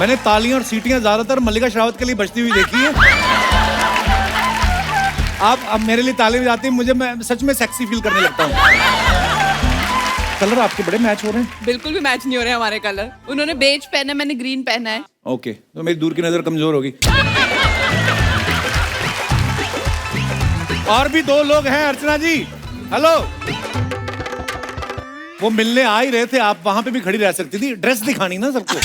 मैंने तालियां और सीटियां ज्यादातर मल्लिका शेरावत के लिए बजती हुई देखी है। आप अब मेरे लिए ताली बजाती हैं, मुझे मैं सच में सेक्सी फील करने लगता हूँ। कलर आपके बड़े मैच हो रहे हैं। बिल्कुल भी मैच नहीं हो रहे हमारे कलर। उन्होंने बेज पहना है, मैंने ग्रीन पहना है। ओके, तो मेरी दूर की नजर कमजोर होगी। और भी 2 लोग हैं। अर्चना जी हेलो। वो मिलने आ ही रहे थे, आप वहां पे भी खड़ी रह सकती थी, ड्रेस दिखानी ना सबको।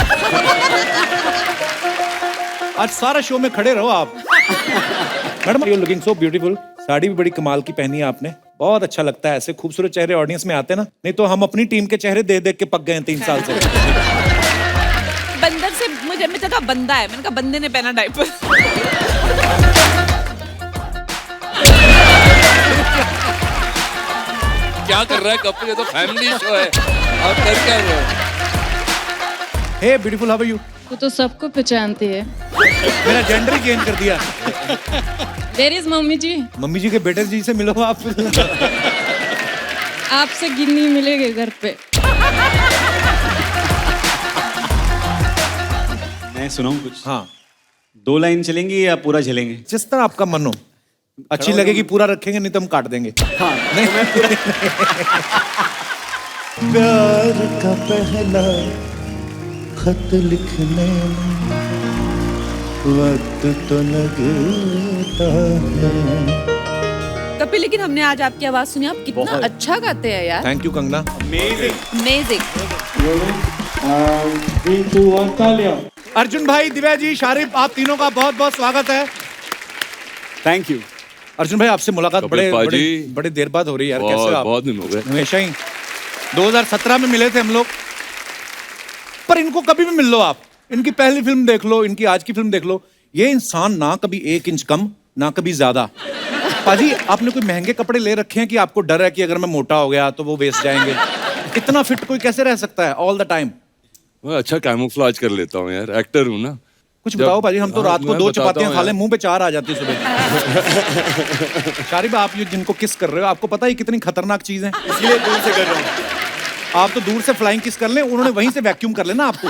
आज सारा शो में खड़े रहो आप। Madam you looking so beautiful. Sari भी बड़ी कमाल की पहनी है आपने, बहुत अच्छा लगता है। ऐसे खूबसूरत चेहरे ऑडियंस में आते ना, नहीं तो हम अपनी टीम के चेहरे देख देख के पक गए हैं 3 साल से। बंदर से मुझे कहा बंदा है, मैंने कहा बंदे ने पहना डायपर। क्या कर रहा है कपिल, ये तो फैमिली शो है, आप कर क्या रहे हो? Hey beautiful, how are you? वो तो सबको पहचानती है। मेरा जेंडर ही चेंज कर दिया। Where is mummy ji? Mummy ji के बेटे जी से मिलो आप। आपसे गिन्नी मिलेगी घर पे। मैं सुनाऊं कुछ? हाँ 2 लाइन चलेंगी या पूरा झेलेंगे? जिस तरह आपका मन हो। अच्छी लगेगी पूरा रखेंगे, नहीं तो हम काट देंगे। हाँ नहीं प्यार का पहला खत लिखने में वक्त तो लगता है। कपिल, लेकिन हमने आज आपकी आवाज सुनी, आप कितना अच्छा गाते हैं यार। Thank you Kangana. Amazing. Arjun भाई, दिव्या जी, शारिब, आप तीनों का बहुत बहुत स्वागत है। Thank you. अर्जुन भाई आपसे मुलाकात बड़े देर बाद हो रही है यार। कैसे आप? बहुत दिन हो गए। हमेशा ही 2017 में मिले थे हम लोग, पर इनको कभी भी मिल लो आप, इनकी पहली फिल्म देख लो, इनकी आज की फिल्म देख लो, ये इंसान ना कभी 1 इंच कम ना कभी ज्यादा। पाजी आपने कोई महंगे कपड़े ले रखे हैं कि आपको डर है कि अगर मैं मोटा हो गया तो वो वेस्ट जाएंगे? इतना फिट कोई कैसे रह सकता है ऑल द टाइम? मैं अच्छा कैमोफ्लेज कर लेता हूँ यार, एक्टर हूँ ना। कुछ बताओ पाजी, हम तो रात को मैं 2 बताता चपातियां हूँ खा ले, यार। मुंह पे 4 आ जाती है सुबह। शारिब, आप ये जिनको किस कर रहे हो, आपको पता है कितनी खतरनाक चीज है? इसलिए दूर से कर रहा हूँ। आप तो दूर से फ्लाइंग किस कर लें, उन्होंने वहीं से वैक्यूम कर लेना आपको।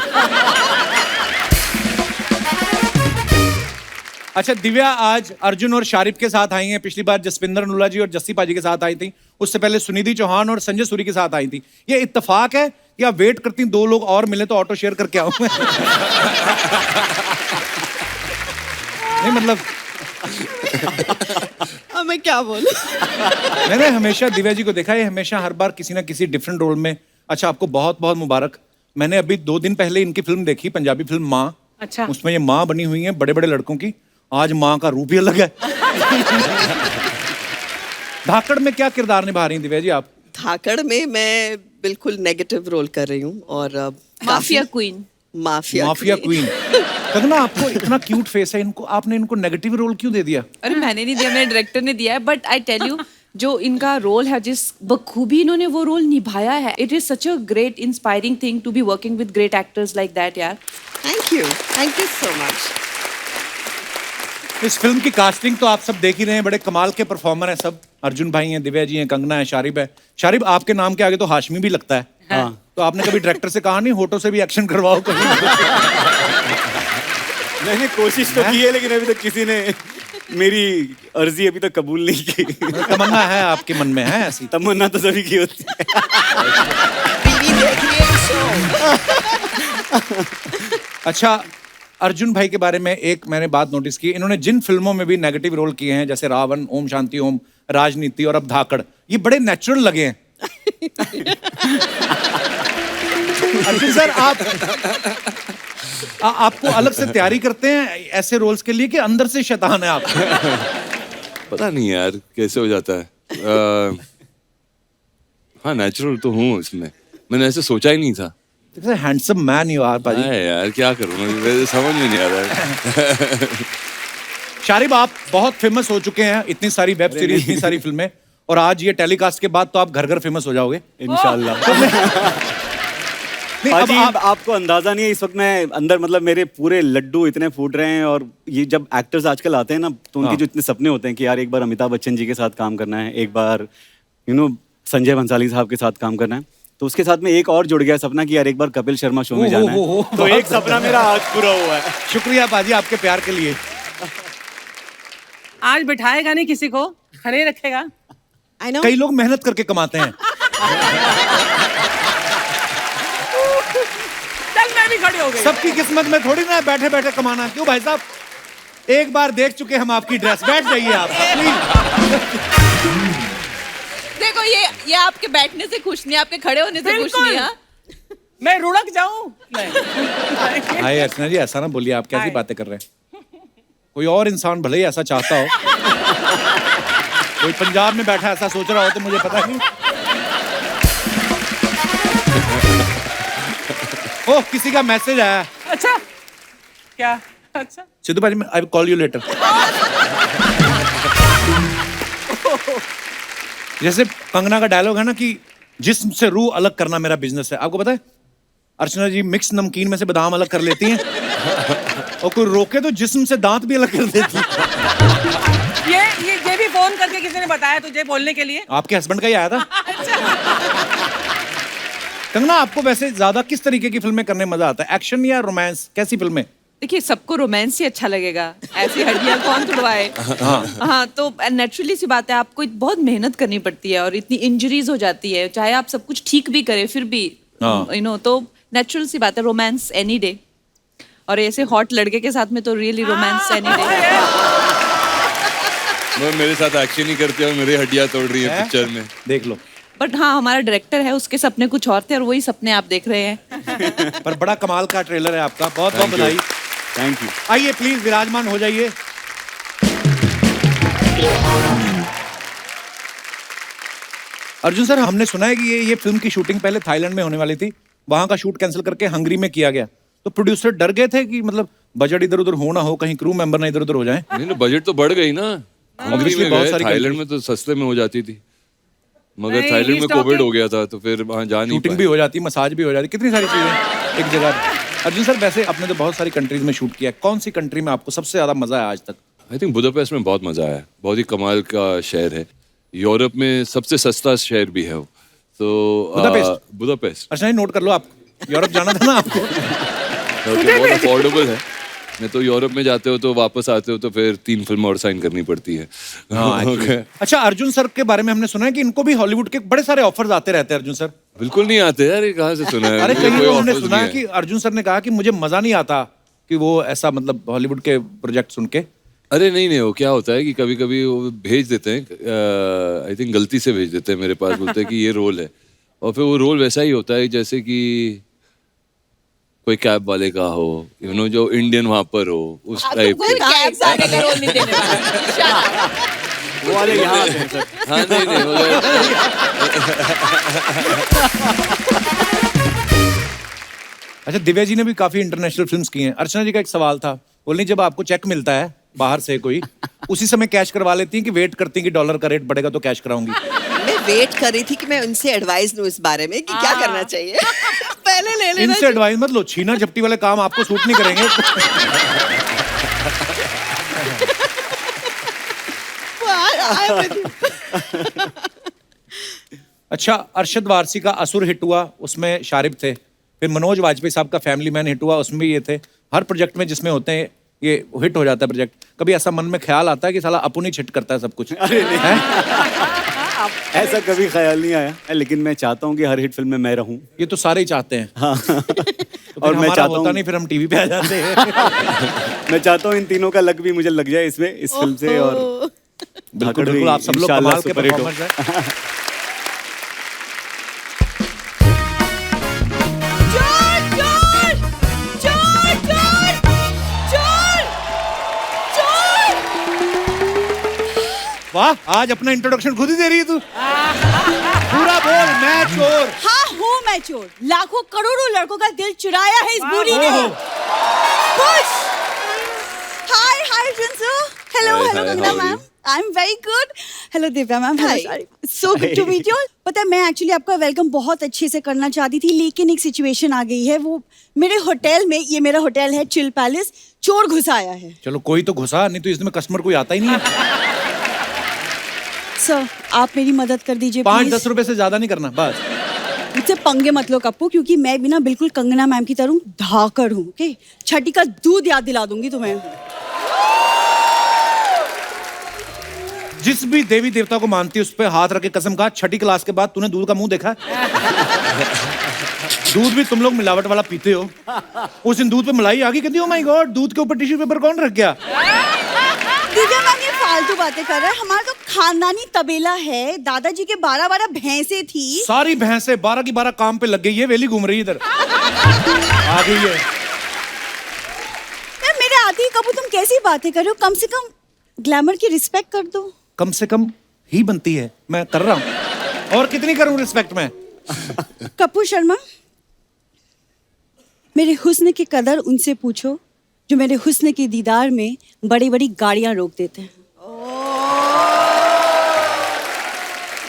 अच्छा दिव्या आज अर्जुन और शारिब के साथ आई हैं। पिछली बार जसविंदर अनुला जी और जस्सी पाजी के साथ आई थी। उससे पहले सुनिधि चौहान और संजय सूरी के साथ आई थी। ये इत्तेफाक है कि आप वेट करती 2 लोग और मिले तो ऑटो शेयर करके आऊं मैं? नहीं मतलब मैं क्या बोलूं? मैंने हमेशा दिव्या जी को देखा है, हमेशा हर बार किसी ना किसी डिफरेंट रोल में। अच्छा आपको बहुत बहुत मुबारक। मैंने अभी 2 दिन पहले इनकी फिल्म देखी, पंजाबी फिल्म माँ। अच्छा। उसमें ये माँ बनी हुई है बड़े बड़े लड़कों की। आज माँ का रूप ही अलग है। धाकड़ में क्या किरदार निभा रही हैं दिव्या जी आप? धाकड़ में मैं बिल्कुल नेगेटिव रोल कर रही हूँ और mafia queen. Mafia queen. Kangana आपको इतना क्यूट फेस है, इनको आपने इनको नेगेटिव रोल क्यों दे दिया? अरे मैंने नहीं दिया, मेरे डायरेक्टर ने दिया है। बट आई टेल यू, जो इनका रोल है, जिस बखूबी इन्होंने वो रोल निभाया है, it is such a great inspiring thing to be working with great actors like that यार। Thank you so much. इस फिल्म की कास्टिंग तो आप सब देख ही रहे हैं, बड़े कमाल के परफॉर्मर हैं सब। अर्जुन भाई हैं, दिव्या जी हैं, कंगना है, शारिब है। शारिब आपके नाम के आगे तो हाशमी भी लगता है। हाँ। तो आपने कभी डायरेक्टर से कहा नहीं होठों से भी एक्शन करवाओ कभी? मैंने कोशिश तो की है, लेकिन अभी तक किसी ने मेरी अर्जी अभी तक कबूल नहीं की। तमन्ना है आपके मन में है ऐसी? तमन्ना तो सभी की होती है। अच्छा अर्जुन भाई के बारे में एक मैंने बात नोटिस की, इन्होंने जिन फिल्मों में भी नेगेटिव रोल किए हैं, जैसे रावण, ओम शांति ओम, राजनीति और अब धाकड़, ये बड़े नेचुरल लगे हैं। अर्जुन सर आपको अलग से तैयारी करते हैं ऐसे रोल्स के लिए कि अंदर से शैतान है आप? पता नहीं यार कैसे हो जाता है। हाँ नेचुरल तो हूँ इसमें, मैंने ऐसे सोचा ही नहीं था। हैंडसम मैन यू आर पाजी। यार क्या करूँ मैं, समझ में नहीं आ रहा है। शारिब आप बहुत फेमस हो चुके हैं, इतनी सारी वेब सीरीज, इतनी सारी फिल्में, और आज ये टेलीकास्ट के बाद तो आप घर घर फेमस हो जाओगे इंशाल्लाह। अब आपको अंदाजा नहीं है इस वक्त मैं अंदर, मतलब मेरे पूरे लड्डू इतने फूट रहे हैं। और ये जब एक्टर्स आजकल आते हैं ना, तो उनके जो इतने सपने होते हैं कि यार एक बार अमिताभ बच्चन जी के साथ काम करना है, एक बार संजय भंसाली साहब के साथ काम करना है। तो उसके साथ में एक और जुड़ गया सपना कि यार एक बार कपिल शर्मा शो में जाना है। तो एक सपना मेरा आज पूरा हुआ है। शुक्रिया पाजी आपके प्यार के लिए। आज बिठाएगा नहीं किसी को, खड़े रखेगा। I know. कई लोग मेहनत करके कमाते हैं। चल मैं भी खड़ी हो गई। सबकी किस्मत में थोड़ी ना बैठे बैठे कमाना। क्यों भाई साहब, एक बार देख चुके हम आपकी ड्रेस, बैठ जाइए आप प्लीज। देखो ये आपके बैठने से खुश नहीं, आपके खड़े होने से खुश बिल्कुल। नहीं। हाँ मैं रुड़क जाऊं? हाय अर्चना जी, ऐसा ना बोलिए, आप कैसी हाय। बातें कर रहे हैं। कोई और इंसान भले ही ऐसा चाहता हो, कोई पंजाब में बैठा ऐसा सोच रहा हो तो मुझे पता नहीं। ओह, किसी का मैसेज आया। अच्छा क्या? अच्छा सिद्धू भाई, I will call you later. जैसे कंगना का डायलॉग है ना कि जिस्म से रूह अलग करना मेरा बिजनेस है। आपको पता है अर्चना जी मिक्स नमकीन में से बादाम अलग कर लेती हैं और कोई रोके तो जिस्म से दांत भी अलग कर देती है। ये भी फोन करके किसी ने बताया तुझे बोलने के लिए? आपके हस्बैंड का ही आया था। कंगना, आपको वैसे ज्यादा किस तरीके की फिल्में करने में मजा आता है, एक्शन या रोमांस? कैसी फिल्में? देखिए, सबको रोमांस ही अच्छा लगेगा, ऐसी हड्डियां कौन तुड़वाए। हाँ, तो नेचुरली सी बात है, आपको बहुत मेहनत करनी पड़ती है और इतनी इंजरीज हो जाती है, चाहे आप सब कुछ ठीक भी करें फिर भी यू नो, तो नेचुरल सी बात है, रोमांस एनी डे। और ऐसे हॉट लड़के के साथ में तो रियली रोमांस एनी डे। वो मेरे साथ एक्शन ही करते हैं और मेरी हड्डियां तोड़ रही है पिक्चर में। देख लो। बट हाँ, हमारा डायरेक्टर है, उसके सपने कुछ और थे और वही सपने आप देख रहे हैं। पर बड़ा कमाल का ट्रेलर है आपका, बहुत बहुत बधाई। Thank you. आइए प्लीज विराजमान हो जाइए। अर्जुन सर, हमने सुना है कि ये फिल्म की शूटिंग पहले थाईलैंड में होने वाली थी, वहां का शूट कैंसिल करके हंगरी में किया गया, तो प्रोड्यूसर डर गए थे कि मतलब बजट इधर उधर हो ना हो, कहीं क्रू मेंबर ना इधर उधर हो जाए। नहीं ना, बजट तो बढ़ गई ना। हंगरी में बहुत गए, सारी थाईलैंड countries- में तो सस्ते में हो जाती थी, मगर नहीं, थाईलैंड में he's कोविड talking- हो गया था तो फिर वहां जा नहीं शूटिंग पाए। भी हो जाती, मसाज भी हो जाती, कितनी सारी चीजें एक जगह। अर्जुन सर, वैसे आपने तो बहुत सारी कंट्रीज में शूट किया है, कौन सी कंट्री में आपको सबसे ज्यादा मजा आया आज तक? आई थिंक बुदापेस्ट में बहुत मजा आया, बहुत ही कमाल का शहर है। यूरोप में सबसे सस्ता शहर भी है वो, तो बुदापेस्ट? बुदापेस्ट अच्छा, नोट कर लो, आप यूरोप जाना था ना आपको। बहुत अफोर्डेबल है। नहीं तो यूरोप में जाते हो तो वापस आते हो तो फिर 3 फिल्म और साइन करनी पड़ती है। Okay. अच्छा, अर्जुन सर के बारे में हमने सुना है कि इनको भी हॉलीवुड के बड़े सारे ऑफर्स आते रहते हैं। अर्जुन सर बिल्कुल नहीं आते यार, ये कहाँ से सुना है? अरे मुझे कहीं कोई तो हमने offers सुना नहीं है कि अर्जुन सर ने कहा कि मुझे मजा नहीं आता कि वो ऐसा मतलब हॉलीवुड के प्रोजेक्ट सुन के। अरे नहीं, वो क्या होता है कि कभी कभी वो भेज देते हैं, आई थिंक गलती से भेज देते हैं मेरे पास, बोलते हैं कि ये रोल है, और फिर वो रोल वैसा ही होता है जैसे कि कोई कैब वाले का हो, यू नो, जो इंडियन वहां पर हो, उस टाइप के। वो वाले यहाँ आते हैं सर। हाँ, नहीं मगर अच्छा, दिव्या जी ने भी काफी इंटरनेशनल फिल्म्स की हैं। अर्चना जी का एक सवाल था, बोलनी जब आपको चेक मिलता है बाहर से कोई, उसी समय कैश करवा लेती हैं कि वेट करती हैं कि डॉलर का रेट बढ़ेगा तो कैश कराऊंगी? मैं वेट कर रही थी कि मैं उनसे एडवाइस लूं इस बारे में कि क्या करना चाहिए। पहले ले लेना इनसे एडवाइस मत लो, छीना झपटी वाले काम आपको सूट नहीं करेंगे। अच्छा, अरशद वारसी का असुर हिट हुआ, उसमें शारिब थे। फिर मनोज वाजपेयी साहब का फैमिली मैन हिट हुआ, उसमें भी ये थे। हर प्रोजेक्ट में जिसमें होते हैं ये हिट हो जाता है प्रोजेक्ट। कभी ऐसा मन में ख्याल आता है कि साला अपन ही छिट करता है सब कुछ? हैं? ऐसा कभी ख्याल नहीं आया, लेकिन मैं चाहता हूँ कि हर हिट फिल्म में मैं रहूं। ये तो सारे ही चाहते हैं। हाँ। तो और मैं चाहता होता हूँ, नहीं, फिर हम टीवी पे आ जाते हैं। मैं चाहता हूँ इन तीनों का लक भी मुझे लग जाए इसमें, इस फिल्म से। और बिल्कुल बिल्कुल, आप सब लोग इंशाल्लाह कमाल के सुपर हिट हो। परफॉर्मर्स हैं। वाह, आज अपना इंट्रोडक्शन खुद ही दे रही है तू। पूरा बोल, मैं चोर। हाँ हूँ मैं चोर, लाखों करोड़ों लड़कों का दिल चुराया है इस बुरी ने। पुश। हाय हाय जिंसू, hello Hi, hello hi, Kangana how are ma'am, I am very good. Hello Divya ma'am, Hi. So good to meet you. पता है, मैं एक्चुअली आपका वेलकम बहुत अच्छे से करना चाहती थी, लेकिन एक सिचुएशन आ गई है। वो मेरे होटल में, ये मेरा होटल है चिल पैलेस, चोर घुस आया है। चलो कोई तो घुसा, नहीं तो इसमें कस्टमर कोई आता ही नहीं है। सर आप मेरी मदद कर दीजिए 5-10 प्लीज। रुपए से ज्यादा नहीं करना, बस। मुझसे पंगे मत लो कप्पू, क्योंकि मैं भी ना बिल्कुल कंगना मैम की तरह धाकड़ हूँ। ओके, छठी का दूध याद दिला दूंगी तुम्हें। जिस भी देवी देवता को मानती है उस पे हाथ रख के कसम खा, छठी क्लास के बाद तूने दूध का मुंह देखा है? दूध भी तुम लोग मिलावट वाला पीते हो। उस दिन दूध पे मलाई आ गई, कहती ओ माय गॉड, दूध के ऊपर टिश्यू पेपर कौन रख गया? दिव्या मैम ये फालतू बातें कर रहा है। हमारा तो खानदानी तबेला है, दादाजी के 12 भैंसे थी। सारी भैंसे 12 की 12 काम पे लग गई है, वेली घूम रही है इधर। आ गई है। मेरे आती ही कबू, तुम कैसी बातें कर रहे हो? कम से कम ग्लैमर की रिस्पेक्ट कर दो। कम से कम ही बनती है, मैं कर रहा हूँ। और कितनी करूं रिस्पेक्ट मैं? कपूर शर्मा, मेरे हुस्न की कदर उनसे पूछो जो मेरे हुस्न के दीदार में बड़ी बड़ी गाड़ियां रोक देते हैं।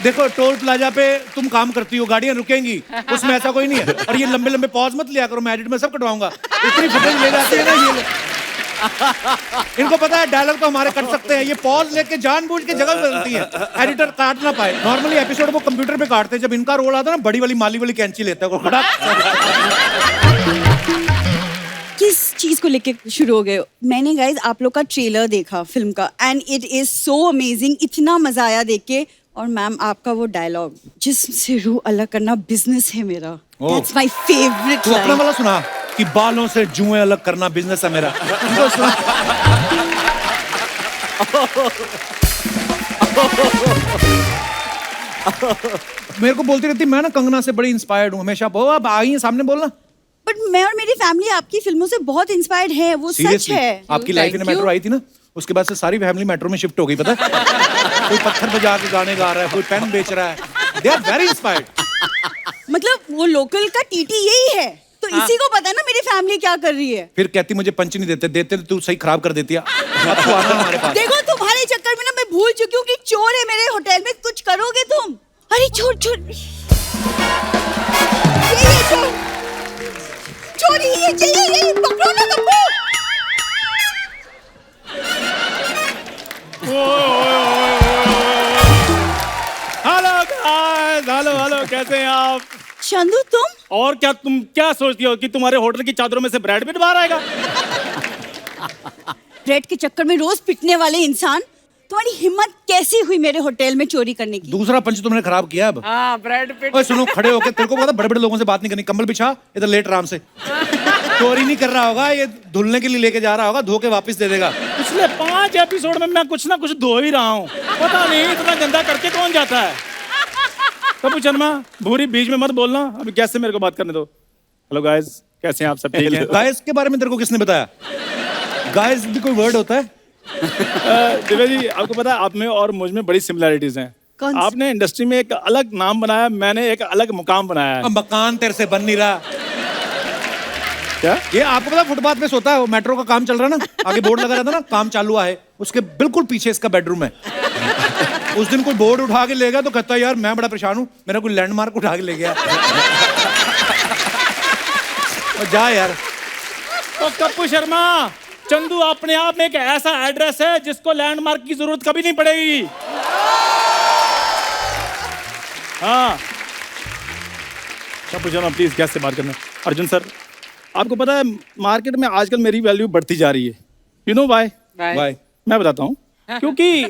देखो, टोल प्लाजा पे तुम काम करती हो, गाड़ियां रुकेंगी, उसमें ऐसा कोई नहीं है। और ये लंबे लंबे पॉज मत लिया करो, मैं एडिट में सब कटवाऊंगा। इतनी फुटेज ले जाती है ना ये। इनको पता है डायलॉग तो हमारे कट सकते हैं, ये पॉज लेके जानबूझ के जगह बदलती है, एडिटर काट ना पाए। नॉर्मली एपिसोड वो कंप्यूटर पे काटते हैं, जब इनका रोल आता है ना, बड़ी वाली माली वाली कैंची लेता है वो। किस चीज को लेके शुरू हो गए? मैंने गाइज आप लोग का ट्रेलर देखा फिल्म का, and it is so amazing, इतना मजा आया देख के। और मैम आपका वो डायलॉग, जिस्म से रूह अलग करना बिजनेस है मेरा, दैट्स माय फेवरेट तू अपना वाला सुना कि बालों से जुएं अलग करना बिजनेस है मेरा। मेरे को बोलती रहती, मैं ना कंगना से बड़ी इंस्पायर्ड हूँ हमेशा। वो अब आई है सामने बोलना। बट मैं और मेरी फैमिली आपकी फिल्मों से बहुत इंस्पायर्ड है, वो सच है। आपकी लाइफ में मेट्रो आई थी ना, उसके बाद से सारी फैमिली मेट्रो में शिफ्ट हो गई, पता है? कोई पत्थर बजा के गाने गा रहा है, कोई पेन बेच रहा है। They are very inspired. मतलब वो लोकल का टीटी यही है, तो इसी को पता है ना मेरी फैमिली क्या कर रही है। फिर कहती मुझे पंच नहीं देते, देते तो तू सही खराब कर देती है। अब तू आना हमारे पास। देखो तुम्हारे चक्कर में ना मैं भूल चुकी हूँ कि चोर है मेरे होटल में, कुछ करोगे तुम? अरे चोर चोर, ये चोर, चोरी ये चाहिए, ये पकड़ो ना कप्पू। हेलो गाइस, हेलो कैसे हैं आप? चंदू तुम? और क्या, तुम क्या सोचती हो कि तुम्हारे होटल की चादरों में से ब्रेड पिट बाहर आएगा? ब्रेड के चक्कर में रोज पिटने वाले इंसान, तुम्हारी हिम्मत कैसी हुई मेरे होटल में चोरी करने की? दूसरा पंच तुमने खराब किया अब। हाँ, ब्रेड पिट। ओए सुनो, खड़े होके, तेरे को पता बड़े बड़े लोगों से बात नहीं करनी। कंबल बिछा, इधर लेट आराम से। चोरी नहीं कर रहा होगा, ये धुलने के लिए लेके जा रहा होगा, धो के वापस दे देगा। पिछले 5 एपिसोड में मैं कुछ ना कुछ धो ही रहा हूँ, पता नहीं इतना गंदा करके कौन जाता है। कपूर शर्मा, भूरी बीच में मत बोलना, अभी गैस से मेरे को बात करने दो। हेलो गाइस, कैसे हैं आप सब? ठीक है? गाइस के बारे में तेरे को किसने बताया? गाइस भी कोई वर्ड होता है? दिव्या जी, आपको पता है आप में और मुझ में बड़ी सिमिलैरिटीज हैं। आपने इंडस्ट्री में एक अलग नाम बनाया, मैंने एक अलग मुकाम बनाया है। मकान तेरे से बन नहीं रहा। क्या? ये आपको पता फुटपाथ पे सोता है, वो मेट्रो का काम चल रहा है ना, आगे बोर्ड लगा रहता है ना, काम चालू हुआ है, उसके बिल्कुल पीछे इसका बेडरूम है। उस दिन कोई बोर्ड उठा के ले गया तो कहता है यार मैं बड़ा परेशान हूँ, मेरा कोई लैंडमार्क उठा के ले गया। जा यार। तो कपूर शर्मा, चंदू अपने आप में एक ऐसा एड्रेस है जिसको लैंडमार्क की जरूरत कभी नहीं पड़ेगी। हाँ, कपूर शर्मा प्लीज गैस से बात करना। अर्जुन सर, आपको पता है मार्केट में आजकल मेरी वैल्यू बढ़ती जा रही है। You know why? Why? मैं बताता हूँ। क्योंकि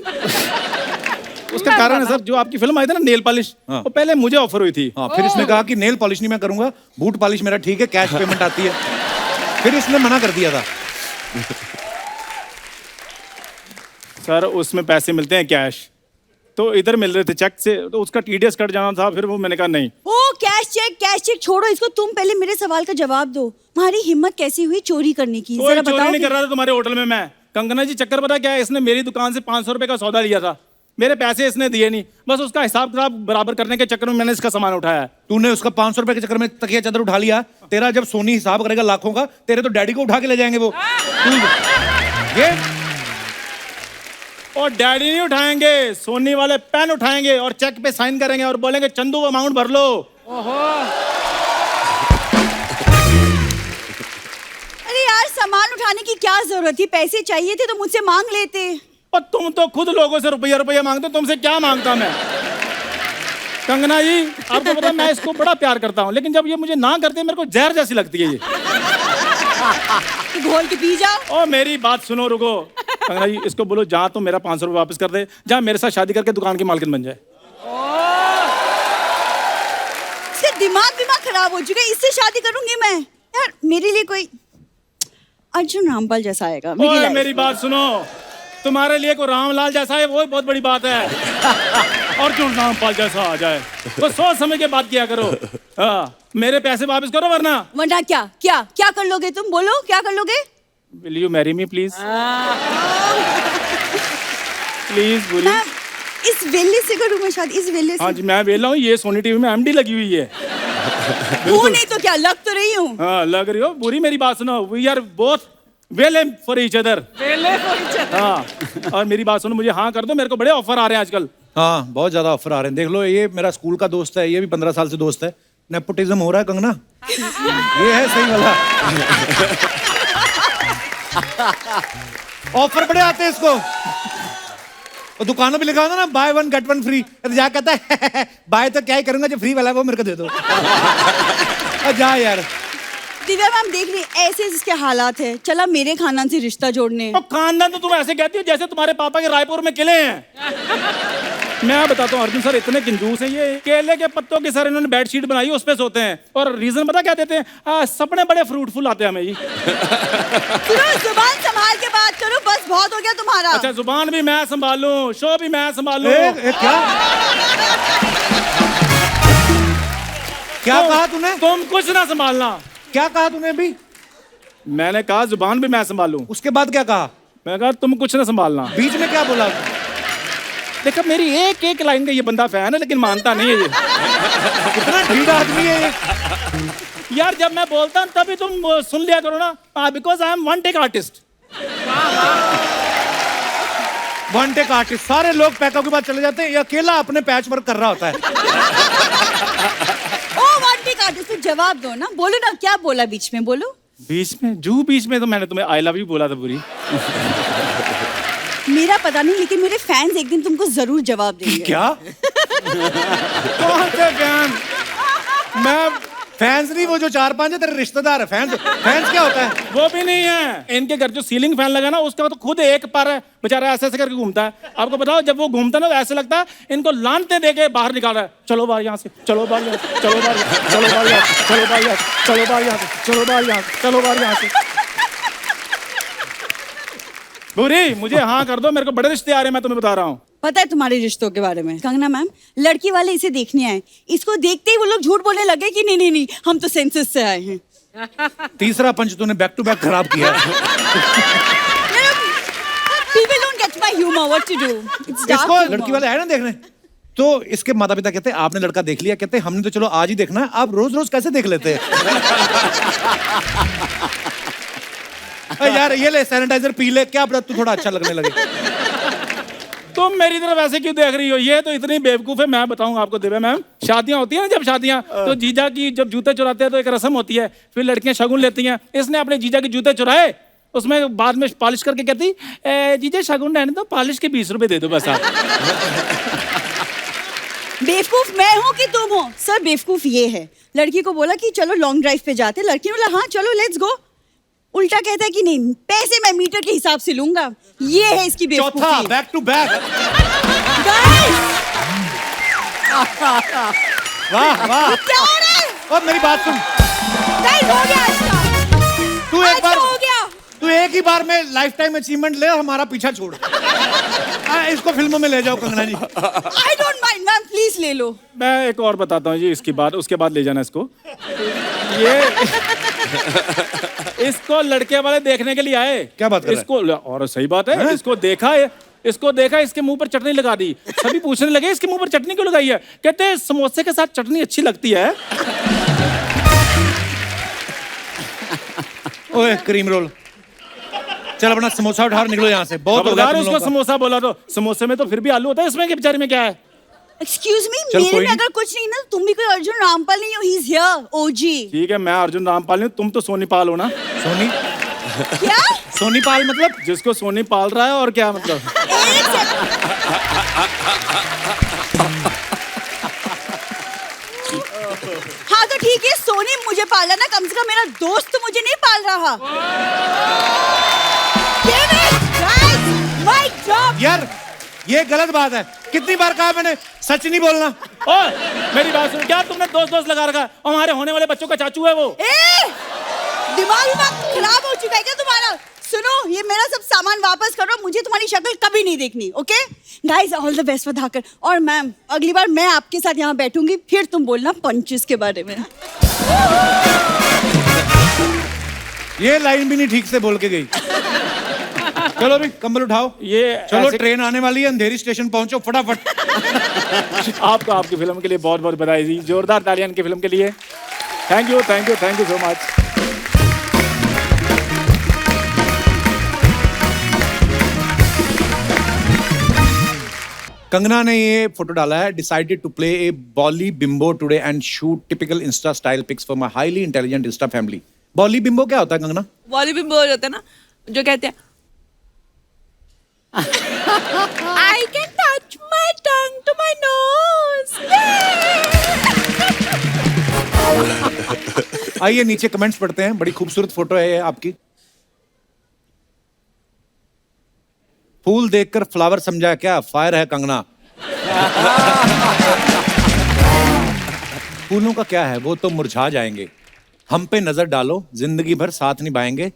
उसका कारण है सर, जो आपकी फिल्म आई थी ना नेल पॉलिश, वो पहले मुझे ऑफर हुई थी। हाँ, फिर इसने कहा कि नेल पॉलिश नहीं मैं करूंगा, बूट पॉलिश मेरा ठीक है, कैश पेमेंट आती है। फिर इसने मना कर दिया था। सर उसमें पैसे मिलते हैं कैश, तो इधर मिल रहे थे चेक से, तो उसका टीडीएस कट जाना था, फिर वो मैंने कहा नहीं। ओ कैश चेक छोड़ो इसको, तुम पहले मेरे सवाल का जवाब दो। तुम्हारी हिम्मत कैसी हुई चोरी करने की? कोई जरा चोरी बताओ। नहीं कर रहा था तुम्हारे होटल में मैं। कंगना जी चक्कर पता क्या है, इसने मेरी दुकान से 500 रुपए का सौदा लिया था, मेरे पैसे इसने दिए नहीं, बस उसका हिसाब किताब बराबर करने के चक्कर में मैंने इसका सामान उठाया है। तूने उसका 500 रुपए के चक्कर में तकिया चादर उठा लिया। तेरा जब सोनी हिसाब करेगा लाखों का, तेरे तो डैडी को उठा के ले जाएंगे वो। ये और डैडी नहीं उठाएंगे, सोनी वाले पेन उठाएंगे और चेक पे साइन करेंगे और बोलेंगे चंदू अमाउंट भर लो। अरे यार सामान उठाने की क्या जरूरत थी? पैसे चाहिए थे तो मुझसे मांग लेते। और तुम तो खुद लोगों से रुपया रुपया मांगते, तुमसे क्या मांगता मैं? कंगना जी, आपको पता है मैं इसको बड़ा प्यार करता हूँ, लेकिन जब ये मुझे ना करते मेरे को जहर जैसी लगती है ये। घोल के पी जाओ। ओ मेरी बात सुनो, रुको। कंगना जी, इसको बोलो जहाँ तो मेरा 500 रुपये वापस कर दे, जहाँ मेरे साथ शादी करके दुकान की मालकिन बन जाए। इसका दिमाग खराब हो चुका है, इससे शादी करूंगी मैं। यार मेरे लिए कोई अर्जुन रामपाल जैसा आएगा मेरी ओए लाइफ मेरी बात सुनो, तुम्हारे लिए कोई रामलाल जैसा है वो बहुत बड़ी बात है। अर्जुन रामपाल जैसा आ जाए तो सोच समझ के बात किया करो। हाँ, मेरे पैसे वापस करो वरना क्या क्या क्या कर लोगे तुम? बोलो क्या कर लोगे? Will you marry me please? Please बोलिए। मैं इस वेले से करूँ मैं शादी? इस वेले से? हाँ जी, मैं वेला हूँ, ये सोनी टीवी में एमडी लगी हुई है। वो नहीं तो क्या, लग तो रही हूँ। हाँ लग रही हो। बुरी मेरी बात सुनो, we are both well for each other. हाँ, और मेरी बात सुनो, मुझे हाँ कर दो, मेरे को बड़े ऑफर आ रहे हैं आजकल। हाँ, बहुत ज्यादा ऑफर आ रहे हैं। देख लो, ये मेरा स्कूल का दोस्त है, ये भी 15 साल से दोस्त है। नेपोटिज्म हो रहा है कंगना, ये है सही वाला। ऑफर बड़े आते हैं इसको। और दुकानों पे लिखा होता ना बाय 1 गेट 1 फ्री, तो जा कहता है बाय तो क्या ही करूंगा, जो फ्री वाला है वो मेरे को दे दो। जा यार। दिव्या मैम देख रही ऐसे इसके हालात है, चला मेरे खानदान से रिश्ता जोड़ने। तो खानदान तो तुम ऐसे कहती हो जैसे तुम्हारे पापा के रायपुर में किले हैं। मैं बताता हूँ अर्जुन सर इतने कंजूस हैं, ये केले के पत्तों की सर इन्होंने बेडशीट बनाई, उस पे सोते हैं। और रीजन पता क्या देते हैं? सपने बड़े फ्रूटफुल आते हैं हमें जी। जुबान संभाल के बात करो, बस बहुत हो गया तुम्हारा। अच्छा, जुबान भी मैं संभालूं, शो भी मैं संभालूं। क्या कहा तूने? तुम कुछ ना संभालना। क्या कहा तूने अभी? मैंने कहा जुबान भी मैं संभालूं। उसके बाद क्या कहा? मैं कहा तुम कुछ ना संभालना। बीच में क्या बोला? देखो मेरी एक एक लाइन का ये बंदा फैन है, लेकिन मानता नहीं है ये। कितना ढीठ आदमी है ये। यार जब मैं बोलता हूँ तभी तुम सुन लिया करो ना। Because I am one take artist. One take artist, सारे लोग पैकअप के बाद चले जाते हैं, ये अकेला अपने पैच वर्क कर रहा होता है। तो जवाब दो ना, बोलो ना क्या बोला बीच में, बोलो। बीच में तो मैंने तुम्हें आई लव यू बोला था पूरी। मेरा पता नहीं, लेकिन मेरे फैंस एक दिन तुमको जरूर जवाब देंगे। क्या? कौन से फैन? मैं फैंस नहीं, वो जो 4-5 है तेरे रिश्तेदार है। फैंस क्या होता है? वो भी नहीं है। इनके घर जो सीलिंग फैन लगा ना, उसका तो खुद एक पर है, बेचारा ऐसे ऐसे करके घूमता है। आपको बताओ जब वो घूमता है ना, तो ऐसे लगता है इनको लानते देके बाहर निकाल रहा है। चलो बाहर यहाँ से, चलो बाहर यहाँ से, चलो बाहर, चलो बाहर यहाँ से, चलो बाहर यहाँ से, चलो बाहर यहाँ से, चलो बाहर यहाँ से, चलो बाहर यहाँ से। बुरी, मुझे हाँ कर दो, मेरे को बड़े रिश्ते आ रहे हैं, मैं तुम्हें बता रहा हूँ। पता है तुम्हारे रिश्तों के बारे में? कंगना मैम, लड़की वाले इसे देखने आए, इसको देखते ही वो लोग झूठ बोलने लगे कि नहीं हम तो सेंसस से आए हैं। तीसरा पंच तूने बैक टू बैक खराब किया। People don't get my humor, what to do? It's dark इसको humor. लड़की वाले आए ना देखने, तो इसके माता पिता कहते हैं आपने लड़का देख लिया? कहते हैं हमने तो चलो आज ही देखना है, आप रोज रोज कैसे देख लेते हैं? यार ये ले सैनिटाइजर पी ले, क्या पता तू थोड़ा अच्छा लगने लगे। तुम मेरी तरफ ऐसे क्यों देख रही हो? ये तो इतनी बेवकूफ है। मैं बताऊं आपको दिव्या मैम, शादियां होती है ना, जब शादियां तो जीजा की जब जूते चुराते हैं तो एक रस्म होती है, फिर लड़कियां शगुन लेती हैं। इसने अपने जीजा के जूते चुराए, उसमें बाद में पॉलिश करके कहती जीजा शगुन रहने दो, पॉलिश के 20 रुपए दे दो बस आप। बेवकूफ मैं हूँ कि तुम हो? सर बेवकूफ ये है, लड़की को बोला कि चलो लॉन्ग ड्राइव पे जाते, लड़की ने बोला हाँ चलो लेट्स गो, उल्टा कहता है कि नहीं पैसे मैं मीटर के हिसाब से लूंगा। ये है इसकी बेवकूफी। चौथा बैक टू बैक। वाह वाह, क्या हो रहा है? और मेरी बात सुन, हो गया इसका। तू एक बार हो गया, तू एक ही बार में लाइफ टाइम अचीवमेंट ले, हमारा पीछा छोड़। इसको फिल्मों में ले जाओ Kangana ji. I don't mind ma'am, please ले लो। मैं एक और बताता हूँ जी इसकी बात, उसके बाद ले जाना इसको। ये इसको लड़के वाले देखने के लिए आए। क्या बात कर रहा है? इसको, और सही बात है, इसको देखा है, इसको देखा, इसके मुंह पर चटनी लगा दी। सभी पूछने लगे इसके मुंह पर चटनी क्यों लगाई है? कहते हैं समोसे के साथ चटनी अच्छी लगती है। ओए क्रीम रोल, चल अपना समोसा उठा और निकलो यहाँ से, बहुत हो गया तुम उसको लोगों का। समोसा बोला तो समोसे में तो फिर भी आलू होता है, इसमें के बेचारे में क्या है? एक्सक्यूज मी, चल, मेरे कोई में नहीं। अगर कुछ नहीं ना, तुम भी कोई अर्जुन रामपाल नहीं हो, ही इज हियर, ओजी। ठीक है, मैं अर्जुन रामपाल हूँ, तुम तो सोनी पाल हो ना। सोनी क्या? सोनी पाल मतलब? जिसको सोनी पाल रहा है, और क्या मतलब? तो ठीक है, सोनी मुझे पाला ना, कम से कम मेरा दोस्त तो मुझे नहीं पाल रहा। यार ये गलत बात है, कितनी बार कहा मैंने सच नहीं बोलना। ओए मेरी बात सुन, क्या तुमने दोस्त लगा रखा? हमारे होने वाले बच्चों का चाचू है वो। दिमाग खराब हो चुका है क्या तुम्हारा? सुनो, ये मेरा सब सामान वापस करो, मुझे तुम्हारी शक्ल कभी नहीं देखनी। Okay guys, all the best for Dhaakad. और मैम, अगली बार मैं आपके साथ यहाँ बैठूंगी, फिर तुम बोलना पंचेस के बारे में। ये लाइन भी नहीं ठीक से बोल के गई। चलो भी कंबल उठाओ, ये चलो ट्रेन आने वाली है, अंधेरी स्टेशन पहुंचो फटाफट। आपको आपकी फिल्म के लिए बहुत बहुत बधाई जी, जोरदार तालियां की फिल्म के लिए। Thank you so much. Kangana ने ये फोटो डाला है, decided to play a bolly bimbo today and shoot typical insta style pics for my highly intelligent insta family. Bolly bimbo क्या होता है कंगना? बॉली बिम्बो हो जाता है ना, जो कहते हैं I can touch my tongue to my nose. आइए नीचे कमेंट्स पढ़ते हैं, बड़ी खूबसूरत फोटो है ये आपकी। फूल देखकर फ्लावर समझा क्या? फायर है कंगना। फूलों का क्या है, वो तो मुरझा जाएंगे। हम पे नजर डालो, जिंदगी भर साथ निभाएंगे।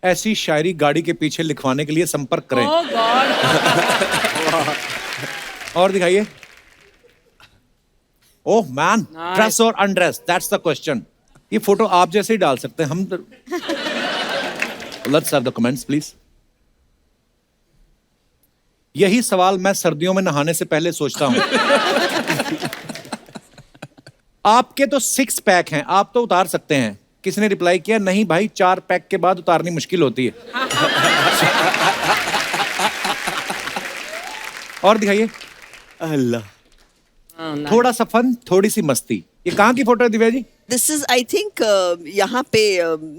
ऐसी शायरी गाड़ी के पीछे लिखवाने के लिए संपर्क करें। और दिखाइए। ओह मैन, ड्रेस और अनड्रेस, दैट्स द क्वेश्चन। ये फोटो आप जैसे ही डाल सकते हैं हम। Let's have the comments please. यही सवाल मैं सर्दियों में नहाने से पहले सोचता हूं। आपके तो 6 पैक हैं, आप तो उतार सकते हैं। किसी ने रिप्लाई किया, नहीं भाई 4 पैक के बाद उतारनी मुश्किल होती है। और दिखाइए। अल्लाह, थोड़ा सा फन, थोड़ी सी मस्ती। ये कहाँ की फोटो है Divya ji? This is I think यहाँ पे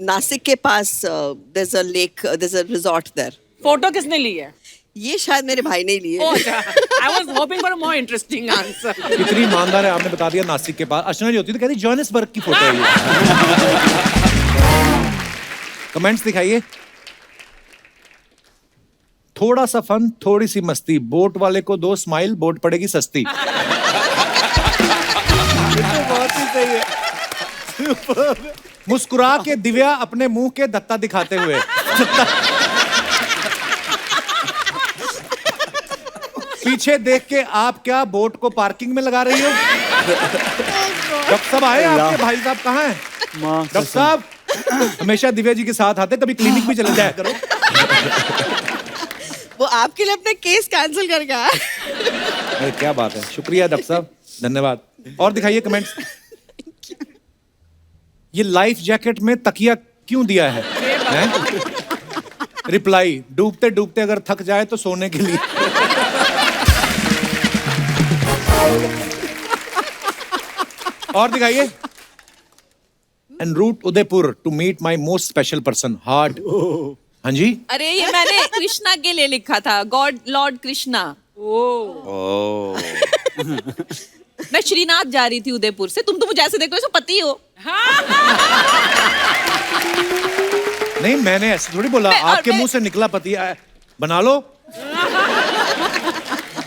नासिक के पास there is a lake, there is a resort there. Photo किसने ली है? ये शायद मेरे भाई ने लिए। I was hoping for a more interesting answer. कितनी ईमानदार है, आपने बता दिया नासिक के पास। अर्चना जी होती तो कहती जोहानिसबर्ग की फोटो है ये। कमेंट्स दिखाइए। थोड़ा सा फन, थोड़ी सी मस्ती, बोट वाले को 2 स्माइल, बोट पड़ेगी सस्ती। बहुत ही सही है। मुस्कुरा के दिव्या अपने मुंह के दत्ता दिखाते हुए। पीछे देख के आप क्या बोट को पार्किंग में लगा रही हो? डॉक्टर साहब आए आपके भाई साहब कहाँ हैं? डॉक्टर साहब हमेशा दिव्या जी के साथ आते, कभी क्लिनिक भी चले जाया करो। वो आपके लिए अपने केस कैंसिल कर गया। अरे क्या बात है, शुक्रिया डॉक्टर साहब, धन्यवाद। और दिखाइए कमेंट्स। ये लाइफ जैकेट में तकिया क्यों दिया है? रिप्लाई, डूबते डूबते अगर थक जाए तो सोने के लिए। और दिखाइए। En route Udaipur to meet my most special person, hard. हाँ जी। अरे ये मैंने कृष्णा के लिए लिखा था, गॉड लॉर्ड कृष्णा। मैं श्रीनाथ जा रही थी उदयपुर से, तुम तो मुझे ऐसे देखो जैसे पति हो। नहीं मैंने ऐसे थोड़ी बोला, आपके मुंह से निकला पति। बना लो।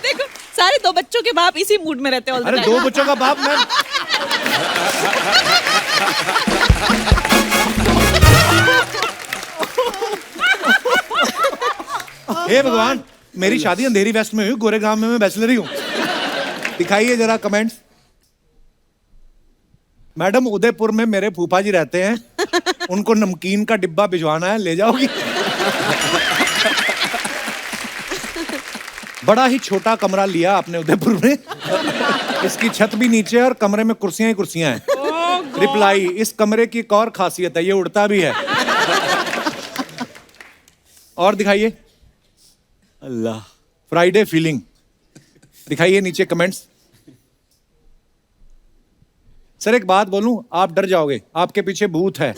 देखो सारे 2 बच्चों के बाप इसी मूड में रहते हैं। अरे 2 बच्चों का बाप मैं। हे भगवान, मेरी शादी अंधेरी वेस्ट में हुई, गोरेगांव में मैं बैचलर ही हूँ। दिखाइए जरा कमेंट्स। मैडम उदयपुर में मेरे फूफा जी रहते हैं, उनको नमकीन का डिब्बा भिजवाना है, ले जाओगी? बड़ा ही छोटा कमरा लिया आपने उदयपुर में। इसकी छत भी नीचे है और कमरे में कुर्सियां ही कुर्सियां हैं। रिप्लाई, इस कमरे की एक और खासियत है, ये उड़ता भी है। और दिखाइए। अल्लाह, फ्राइडे फीलिंग। दिखाइए नीचे कमेंट्स। सर एक बात बोलूं, आप डर जाओगे, आपके पीछे भूत है।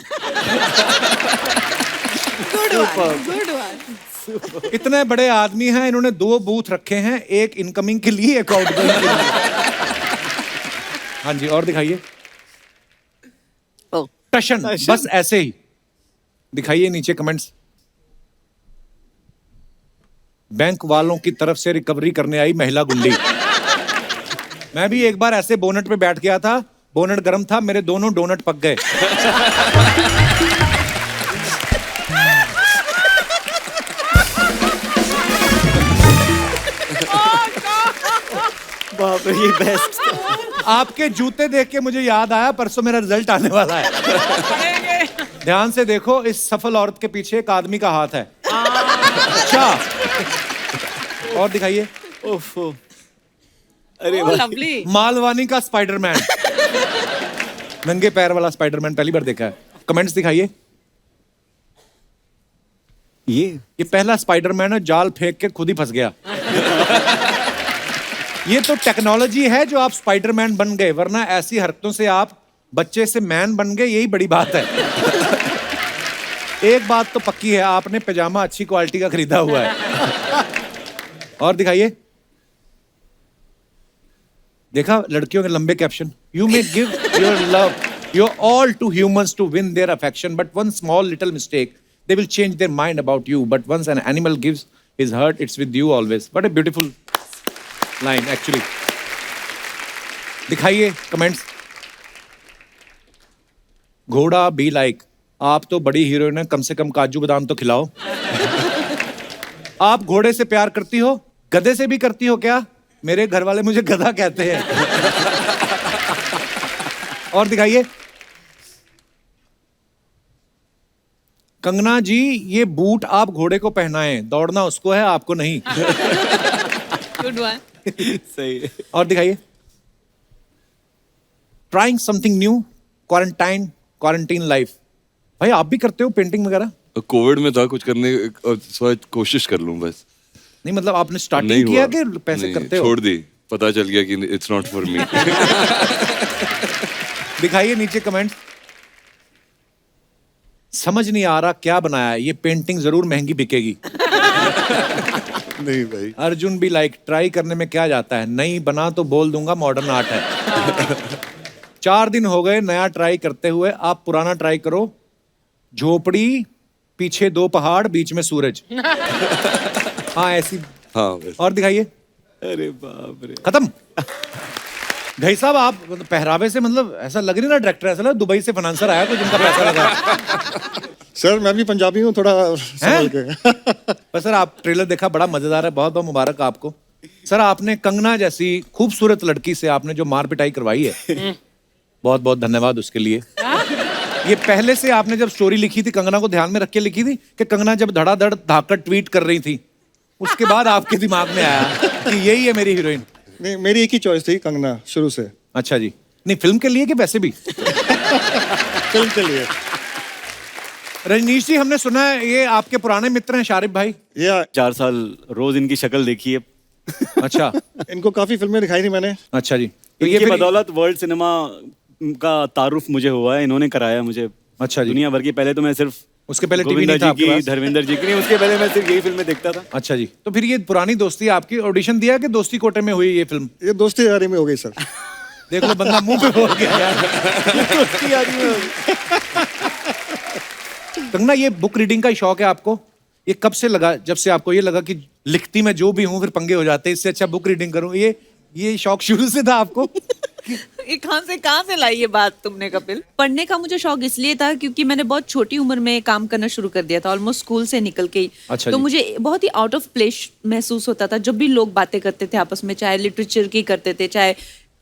इतने बड़े आदमी हैं, इन्होंने 2 बूथ रखे हैं, एक इनकमिंग के लिए, एक आउटगोइंग के लिए। हाँ जी, और दिखाइए। टशन, बस ऐसे ही। दिखाइए नीचे कमेंट्स। बैंक वालों की तरफ से रिकवरी करने आई महिला गुंडी। मैं भी एक बार ऐसे बोनट पे बैठ गया था, बोनट गर्म था, मेरे दोनों डोनट पक गए। बाप रे, ये बेस्ट। आपके जूते देख के मुझे याद आया, परसों मेरा रिजल्ट आने वाला है। ध्यान से देखो, इस सफल औरत के पीछे एक आदमी का हाथ है। अच्छा, और दिखाइए। ओफो, अरे Oh, भाई, lovely. मालवानी का स्पाइडरमैन। नंगे पैर वाला स्पाइडरमैन पहली बार देखा है। कमेंट्स दिखाइए। ये पहला स्पाइडरमैन है, जाल फेंक के खुद ही फंस गया। ये तो टेक्नोलॉजी है जो आप स्पाइडरमैन बन गए, वरना ऐसी हरकतों से आप बच्चे से मैन बन गए, यही बड़ी बात है। एक बात तो पक्की है, आपने पैजामा अच्छी क्वालिटी का खरीदा हुआ है। और दिखाइए। देखा लड़कियों के लंबे caption. You may give your love your all to humans to win their affection, but one small little mistake they will change their mind about you, but once an animal gives his heart, it's with you always. What a beautiful line actually. दिखाइए comments. घोड़ा be like, आप तो बड़ी heroine है, कम से कम काजू बादाम तो खिलाओ। आप घोड़े से प्यार करती हो, गधे से भी करती हो क्या? मेरे घर वाले मुझे गधा कहते हैं। और दिखाइए। कंगना जी, ये बूट आप घोड़े को पहनाएं, दौड़ना उसको है, आपको नहीं। Good one. सही है। और दिखाइए। Trying something new, quarantine life. भाई आप भी करते हो पेंटिंग वगैरह? कोविड में था कुछ करने, और थोड़ा कोशिश कर लूं बस। नहीं मतलब आपने स्टार्टिंग नहीं किया हुआ। कि पैसे नहीं, करते हो? छोड़ दी, पता चल गया कि इट्स नॉट फॉर मी। दिखाइए नीचे कमेंट्स। समझ नहीं आ रहा क्या बनाया है, ये पेंटिंग जरूर महंगी बिकेगी। नहीं भाई, अर्जुन भी लाइक, ट्राई करने में क्या जाता है, नहीं बना तो बोल दूंगा मॉडर्न आर्ट है। 4 दिन हो गए नया ट्राई करते हुए, आप पुराना ट्राई करो। झोपड़ी, पीछे 2 पहाड़, बीच में सूरज। हाँ ऐसी। हाँ बस। और दिखाइए। अरे बाप रे, खत्म। भाई साहब आप मतलब पहरावे से मतलब ऐसा लग नहीं रहा डायरेक्टर, ऐसा लगा दुबई से फाइनेंसर आया कोई जिनका पैसा लगा। सर मैं भी पंजाबी हूँ, थोड़ा संभल के। पर सर आप ट्रेलर देखा, बड़ा मजेदार है, बहुत बहुत मुबारक आपको। सर आपने कंगना जैसी खूबसूरत लड़की से आपने जो मार पिटाई करवाई है, बहुत बहुत धन्यवाद उसके लिए। ये पहले से आपने जब स्टोरी लिखी थी, कंगना को ध्यान में रख के लिखी थी कि कंगना जब धड़ाधड़ धाकड़ ट्वीट कर रही थी, उसके बाद आपके दिमाग में आया कि यही है मेरी हीरोइन? नहीं, मेरी एक ही चॉइस थी कंगना शुरू से। अच्छा जी। नहीं फिल्म के लिए कि वैसे भी? फिल्म के लिए। रजनीश जी, हमने सुना है ये आपके पुराने मित्र हैं शारिफ भाई। ये 4 साल रोज इनकी शक्ल देखी है। अच्छा। इनको काफी फिल्में दिखाई थी मैंने। अच्छा जी। तो इनकी फिर- बदौलत वर्ल्ड सिनेमा का तारुफ मुझे हुआ है, इन्होंने कराया मुझे। अच्छा जी। दुनिया भर की, पहले तो मैं सिर्फ उसके पहले टीवी गोविंदा नहीं था जी आपके की, पास? धर्मेंद्र जी की नहीं, उसके पहले मैं सिर्फ यही फिल्में देखता था। अच्छा जी। तो फिर ये पुरानी दोस्ती आपकी ऑडिशन दिया कि दोस्ती कोटे में हुई ये फिल्म? ये दोस्ती यारी में हो गई सर। देख लो बंदा मुंह पे बोल गया यार। दोस्ती यारी में होगी। कंगना, ये बुक रीडिंग का शौक है आपको? ये कब से लगा, जब से आपको ये लगा कि लिखती मैं जो भी हूँ फिर पंगे हो जाते हैं, इससे अच्छा बुक रीडिंग करूँ? ये शौक शुरू से था आपको? ये कहाँ से लाई ये बात तुमने कपिल? पढ़ने का मुझे शौक इसलिए था क्योंकि मैंने बहुत छोटी उम्र में काम करना शुरू कर दिया था, ऑलमोस्ट स्कूल से निकल के ही। अच्छा तो जी। मुझे बहुत ही आउट ऑफ प्लेस महसूस होता था जब भी लोग बातें करते थे आपस में, चाहे लिटरेचर की करते थे, चाहे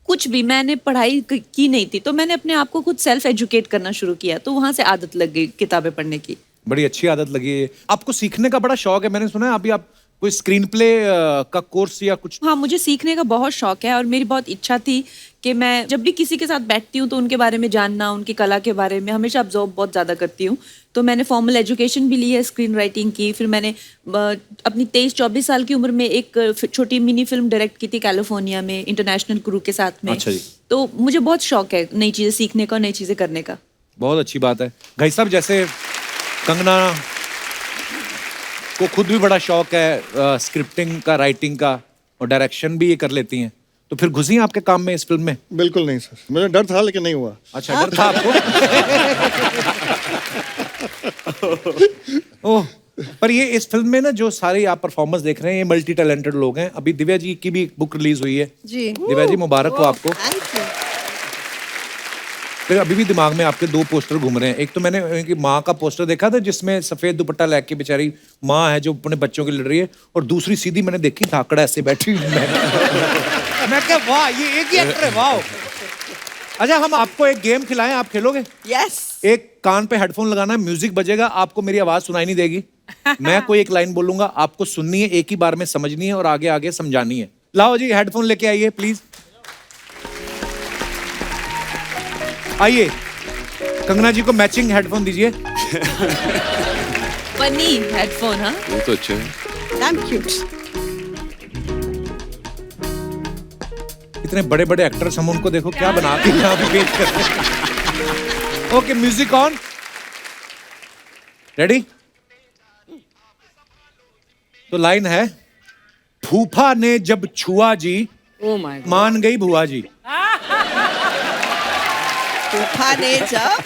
कुछ भी। मैंने पढ़ाई की नहीं थी, तो मैंने अपने आप को खुद सेल्फ एजुकेट करना शुरू किया, तो वहां से आदत लग गई किताबें पढ़ने की। बड़ी अच्छी आदत लगी है। आपको सीखने का बड़ा शौक है, मैंने सुना है। अभी आप कोई स्क्रीन प्ले का कोर्स या कुछ? हाँ, मुझे सीखने का बहुत शौक है और मेरी बहुत इच्छा थी कि मैं जब भी किसी के साथ बैठती हूँ तो उनके बारे में जानना, उनकी कला के बारे में हमेशा ऑब्जर्व बहुत ज़्यादा करती हूँ। तो मैंने फॉर्मल एजुकेशन भी ली है स्क्रीन राइटिंग की। फिर मैंने अपनी 23-24 साल की उम्र में एक छोटी मिनी फिल्म डायरेक्ट की थी कैलिफोर्निया में, इंटरनेशनल क्रू के साथ में। अच्छा जी। तो मुझे बहुत शौक है नई चीज़ें सीखने का और नई चीज़ें करने का। बहुत अच्छी बात है। भाई साहब, जैसे कंगना को खुद भी बड़ा शौक है स्क्रिप्टिंग का, राइटिंग का, और डायरेक्शन भी ये कर लेती हैं, तो फिर घुसी आपके काम में इस फिल्म में? बिल्कुल नहीं सर, मुझे डर था लेकिन नहीं हुआ। अच्छा, डर था आपको? ओह, पर ये इस फिल्म में ना जो सारे आप परफॉर्मेंस देख रहे हैं ये मल्टी टैलेंटेड लोग हैं। अभी दिव्या जी की भी बुक रिलीज हुई है। जी दिव्या जी मुबारक हो आपको। Thank you. फिर अभी भी दिमाग में आपके 2 पोस्टर घूम रहे हैं। एक तो मैंने उनकी माँ का पोस्टर देखा था जिसमें सफेद दुपट्टा लेके बेचारी माँ है जो अपने बच्चों की लड़ रही है, और दूसरी सीधी मैंने देखी धाकड़ा ऐसे बैठी हुई। मैं क्या वाह, ये एक ही एक्टर है, वाह। अच्छा, हम आपको एक गेम खिलाएं, आप खेलोगे? यस। एक कान पे हेडफोन लगाना है, म्यूजिक बजेगा, आपको मेरी आवाज सुनाई नहीं देगी। मैं कोई एक लाइन बोलूंगा, आपको सुननी है, एक ही बार में समझनी है और आगे आगे समझानी है। लाओ जी हेडफोन लेके आइए प्लीज। आइए, कंगना जी को मैचिंग हेडफोन दीजिए। फनी हेडफोन, हाँ। वो तो अच्छे हैं। I am cute. इतने बड़े बड़े एक्टर्स, हम उनको देखो क्या बना के यहाँ पे पेश करते हैं। Okay, music on, ready? तो लाइन है, फूफा ने जब छुआ जी, Oh my God. मान गई बुआ जी। फूफा ने जब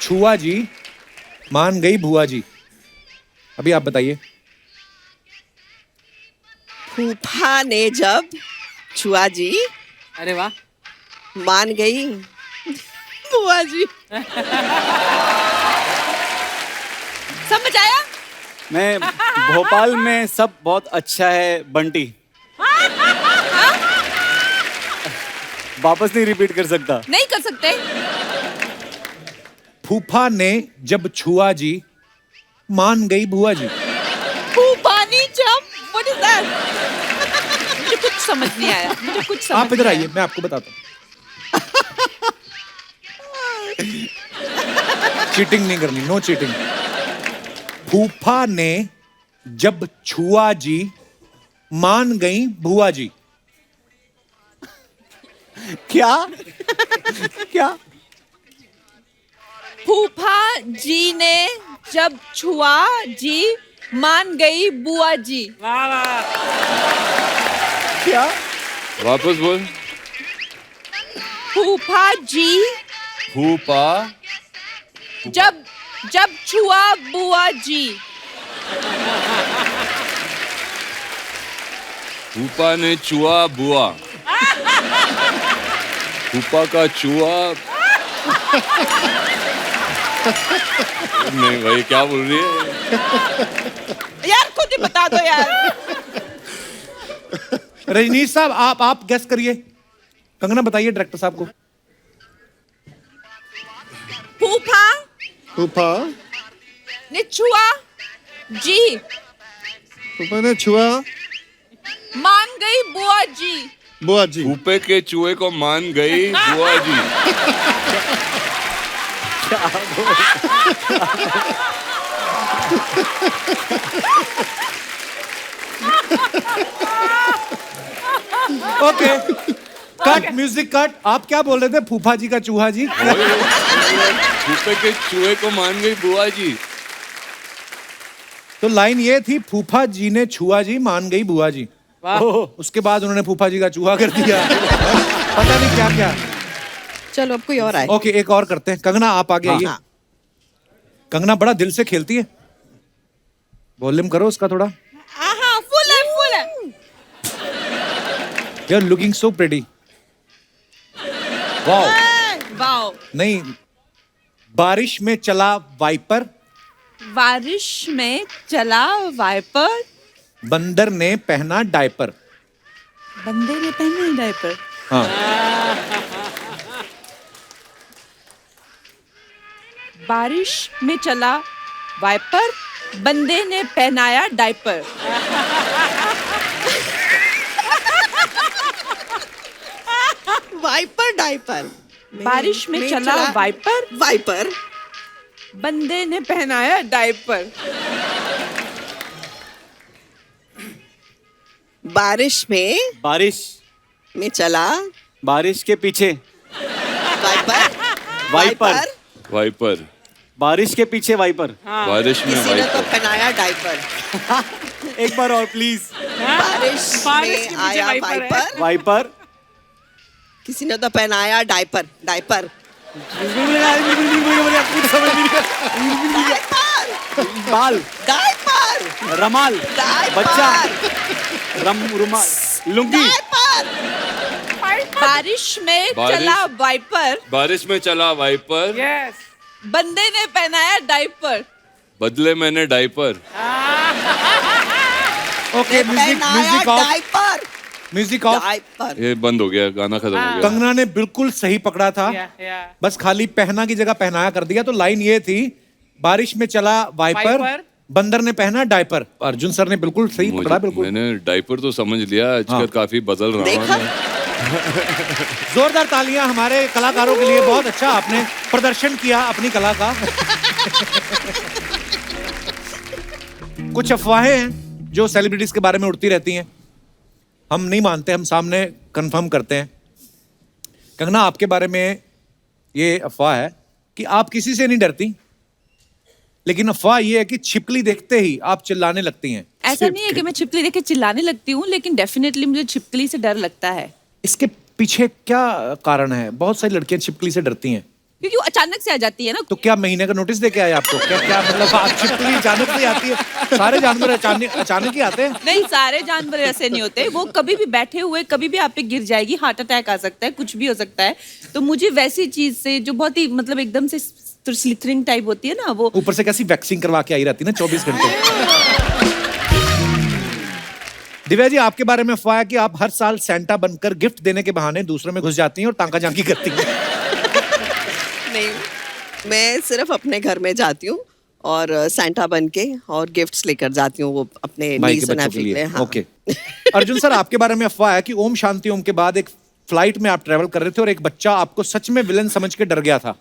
छुआ जी, मान गई बुआ जी। अभी आप बताइए। फूफा ने जब छुआ जी, अरे वाह। मान गई बुआ जी। समझ आया? मैं भोपाल में सब बहुत अच्छा है बंटी। वापस नहीं रिपीट कर सकता। नहीं कर सकते। फूफा ने जब छुआ जी, मान गई बुआ जी। पानी जम, व्हाट इज दैट? मुझे कुछ समझ नहीं आया, मुझे कुछ समझ आप इधर नहीं आइए, मैं आपको बताता हूँ। चीटिंग नहीं करनी, नो चीटिंग। फूफा ने जब छुआ जी, मान गई बुआ जी। क्या क्या? फूफा जी ने जब छुआ जी, मान गई बुआ जी। वाह वाह। क्या? वापस बोल। फूफा जी फूफा जब छुआ बुआ जी। फूफा ने चुआ बुआ। फूफा का चुआ। नहीं भाई, क्या बोल रही है? यार खुद ही बता दो यार। रजनीश साहब, आप गेस करिए। कंगना बताइए डायरेक्टर साहब को। फूफा फूफा ने छुआ जी, फूफा ने छुआ मान गई बुआ जी। बुआ जी। फूफे के चूहे को मान गई बुआ जी। Okay, cut, music cut. आप क्या बोल रहे थे? फूफा जी का चूहा जी। फूफे के चूहे को मान गई बुआ जी। तो लाइन ये थी, फूफा जी ने छुआ जी, मान गई बुआ जी। उसके बाद उन्होंने फूफा जी का चूहा कर दिया। पता नहीं क्या क्या। चलो अब कोई और आए। ओके, एक और करते हैं। कंगना आप आगे आइए। हाँ। कंगना बड़ा दिल से खेलती है, वॉल्यूम करो उसका थोड़ा। हाँ, फुल है, फुल है। You are looking so pretty. Wow. Wow. नहीं, बारिश में चला वाइपर, बारिश में चला वाइपर, बंदर ने पहना डायपर। बंदे ने पहना डायपर। हाँ, बारिश में चला वाइपर, बंदे ने पहनाया डायपर। Wiper diaper. बारिश में चला वाइपर, वाइपर। बंदे ने पहनाया डायपर। बारिश में चला बारिश के पीछे वाइपर। वाइपर। वाइपर। बारिश के पीछे वाइपर। बारिश में किसी ने तो वाइपर। पहनाया डाइपर। एक बार और प्लीज। बारिश बारिश के में पीछे आया वाइपर है। Viper, viper. किसी ने तो पहनाया डाइपर। डाइपर। कुछ समझ नहीं डायपर बाल, डायपर रमाल, बच्चा, रुमाल, लुंगी, बारिश में चला वाइपर, बारिश में चला वाइपर, यस बंदे ने पहनाया डाइपर, बदले मैंने diaper. Okay, music music of, diaper music of. Diaper ये बंद हो गया, गाना खत्म हो गया। कंगना ने बिल्कुल सही पकड़ा था, या बस खाली पहना की जगह पहनाया कर दिया। तो लाइन ये थी, बारिश में चला वाइपर, वाइपर। बंदर ने पहना डायपर। अर्जुन सर ने बिल्कुल सही पकड़ा, बिल्कुल। मैंने डाइपर तो समझ लिया, आजकल हाँ। काफी बदल रहा देखा? हूँ। जोरदार तालियां हमारे कलाकारों के लिए। बहुत अच्छा आपने प्रदर्शन किया अपनी कला का। कुछ अफवाहें हैं जो सेलिब्रिटीज के बारे में उड़ती रहती हैं, हम नहीं मानते, हम सामने कंफर्म करते हैं। कंगना, आपके बारे में ये अफवाह है कि आप किसी से नहीं डरती, लेकिन अफवाह ये है कि छिपकली देखते ही आप चिल्लाने लगती हैं। ऐसा नहीं है कि मैं छिपकली देख के चिल्लाने लगती हूँ, लेकिन डेफिनेटली मुझे छिपकली से डर लगता है, इसके पीछे क्या कारण है? बहुत सारी लड़कियां छिपकली से डरती हैं, क्योंकि वो अचानक से आ जाती है ना। तो क्या महीने का नोटिस दे के आए आपको? क्या क्या मतलब आप छिपकली अचानक से आती है? सारे जानवर अचानक ही आते हैं? नहीं, सारे जानवर ऐसे नहीं होते, वो कभी भी बैठे हुए कभी भी आप पे गिर जाएगी, हार्ट अटैक आ सकता है, कुछ भी हो सकता है। तो मुझे वैसी चीज से जो बहुत ही मतलब एकदम से स्लिथरिंग टाइप होती है ना, वो ऊपर से कैसी वैक्सिंग करवा के आई रहती है ना 24 घंटे। दिव्या जी, आपके बारे में अफवाह है कि आप हर साल सेंटा बनकर गिफ्ट देने के बहाने दूसरों में घुस जाती हैं और टांका झांकी करती हैं। नहीं, मैं सिर्फ अपने घर में जाती हूँ और सैंटा बन के और गिफ्ट्स लेकर जाती हूँ वो अपने भाई niece के and बच्चों के nephew लिए। हाँ। ओके। अर्जुन सर, आपके बारे में अफवाह है कि ओम शांति ओम के बाद एक फ्लाइट में आप ट्रेवल कर रहे थे और एक बच्चा आपको सच में विलन समझ के डर गया था।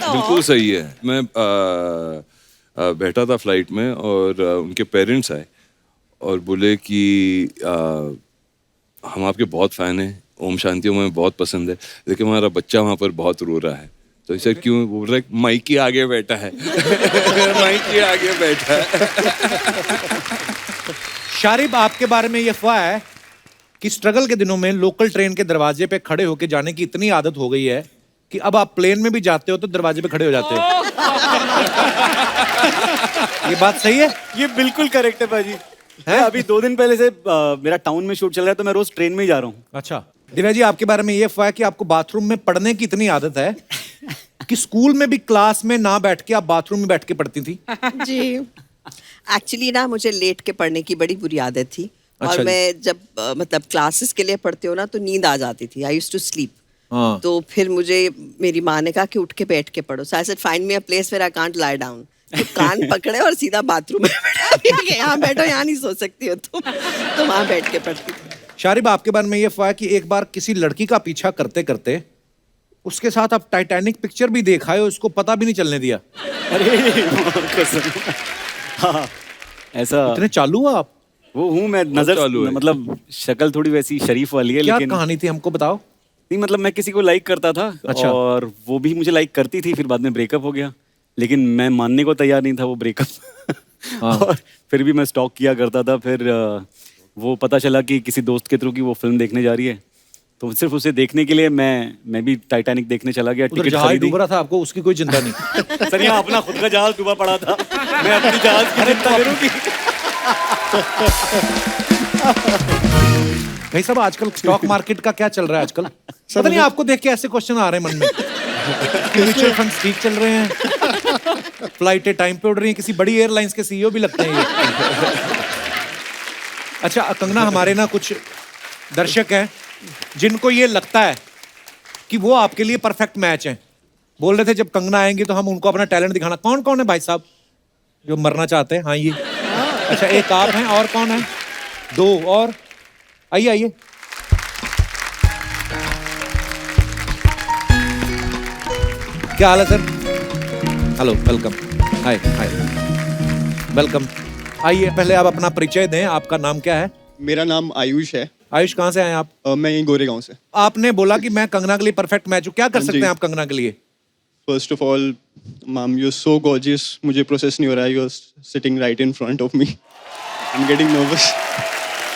बिल्कुल सही है। मैं बैठा था फ्लाइट में और उनके पेरेंट्स आए और बोले कि हम आपके बहुत फैन हैं, ओम शांति ओम हमें बहुत पसंद है, लेकिन हमारा बच्चा वहाँ पर बहुत रो रहा है। तो इसे क्यों बोल रहा है? माइकी आगे बैठा है। माइकी आगे बैठा है। शारिब, आपके बारे में ये अफवाह है कि स्ट्रगल के दिनों में लोकल ट्रेन के दरवाजे पे खड़े होके जाने की इतनी आदत हो गई है कि अब आप प्लेन में भी जाते हो तो दरवाजे पे खड़े हो जाते हो। ये बात सही है? ये बिल्कुल करेक्ट है भाजी। मैं अभी 2 दिन पहले से मेरा टाउन में शूट चल रहा है, तो मैं रोज ट्रेन में ही जा रहा हूँ। अच्छा। दिव्या जी, आपके बारे में ये अफवाह है कि आपको बाथरूम में पढ़ने की इतनी आदत है कि स्कूल में भी क्लास में ना बैठ के आप बाथरूम में बैठ के पढ़ती थी। जी, एक्चुअली ना मुझे लेट के पढ़ने की बड़ी बुरी आदत थी। अच्छा और जी। मैं जब मतलब क्लासेस के लिए पढ़ती हूँ ना तो नींद आ जाती थी। I used to sleep. हाँ। तो फिर मुझे मेरी माँ ने कहा कि उठ के बैठ के पढ़ो। So I said find me a place where I can't lie down. तो कान पकड़े और सीधा बाथरूम में बैठा दिया कि यहाँ बैठो, यहाँ नहीं सो सकती हो तुम। तो वहाँ बैठ के पढ़ती थी। शारिब, आपके बारे में ये अफवाह है कि एक बार किसी लड़की का पीछा करते करते उसके साथ आप टाइटैनिक पिक्चर भी देखा है, उसको पता भी नहीं चलने दिया। अरे कसम। हाँ, ऐसा इतने चालू हो आप? वो हूँ मैं। नजर चालू है। मतलब शक्ल थोड़ी वैसी शरीफ वाली है, क्या लेकिन कहानी थी, हमको बताओ। नहीं, मतलब मैं किसी को लाइक करता था। अच्छा। और वो भी मुझे लाइक करती थी, फिर बाद में ब्रेकअप हो गया, लेकिन मैं मानने को तैयार नहीं था वो ब्रेकअप। हाँ। और फिर भी मैं स्टॉक किया करता था। फिर वो पता चला कि किसी दोस्त के थ्रू की वो फिल्म देखने जा रही है, तो सिर्फ उसे देखने के लिए मैं भी टाइटैनिक देखने चला गया। उधर टिकट जहाज खरीदी। डूब रहा था, आपको उसकी कोई चिंता नहीं। सर, यहाँ अपना खुद का जहाज डूबा पड़ा था, मैं अपनी जहाज की चिंता करूंगी। भाई साहब, आजकल स्टॉक मार्केट का क्या चल रहा है आजकल? पता नहीं आपको देख के ऐसे क्वेश्चन आ रहे हैं मन में। म्यूचुअल फंड्स ठीक चल रहे हैं, फ्लाइटें टाइम पे उड़ रही हैं, किसी बड़ी एयरलाइंस के सीईओ भी लगते हैं ये। अच्छा कंगना, हमारे ना कुछ दर्शक हैं जिनको ये लगता है कि वो आपके लिए परफेक्ट मैच है। बोल रहे थे जब कंगना आएंगी तो हम उनको अपना टैलेंट दिखाना। कौन कौन है भाई साहब जो मरना चाहते हैं? हाँ, ये अच्छा, एक आप हैं, और कौन है? 2 और। आइए आइए। क्या हाल है sir? Hello, welcome. Hi hi, welcome. आइए, पहले आप अपना परिचय दें। आपका नाम क्या है? मेरा नाम आयुष है। आयुष, कहाँ से आए आप? मैं यहीं गोरेगांव से। आपने बोला कि मैं कंगना के लिए परफेक्ट मैच हूँ। क्या कर हाँ सकते जी। हैं आप कंगना के लिए? First of all, ma'am, you so gorgeous. मुझे प्रोसेस नहीं हो रहा है, you are sitting right in front of me. I am getting nervous.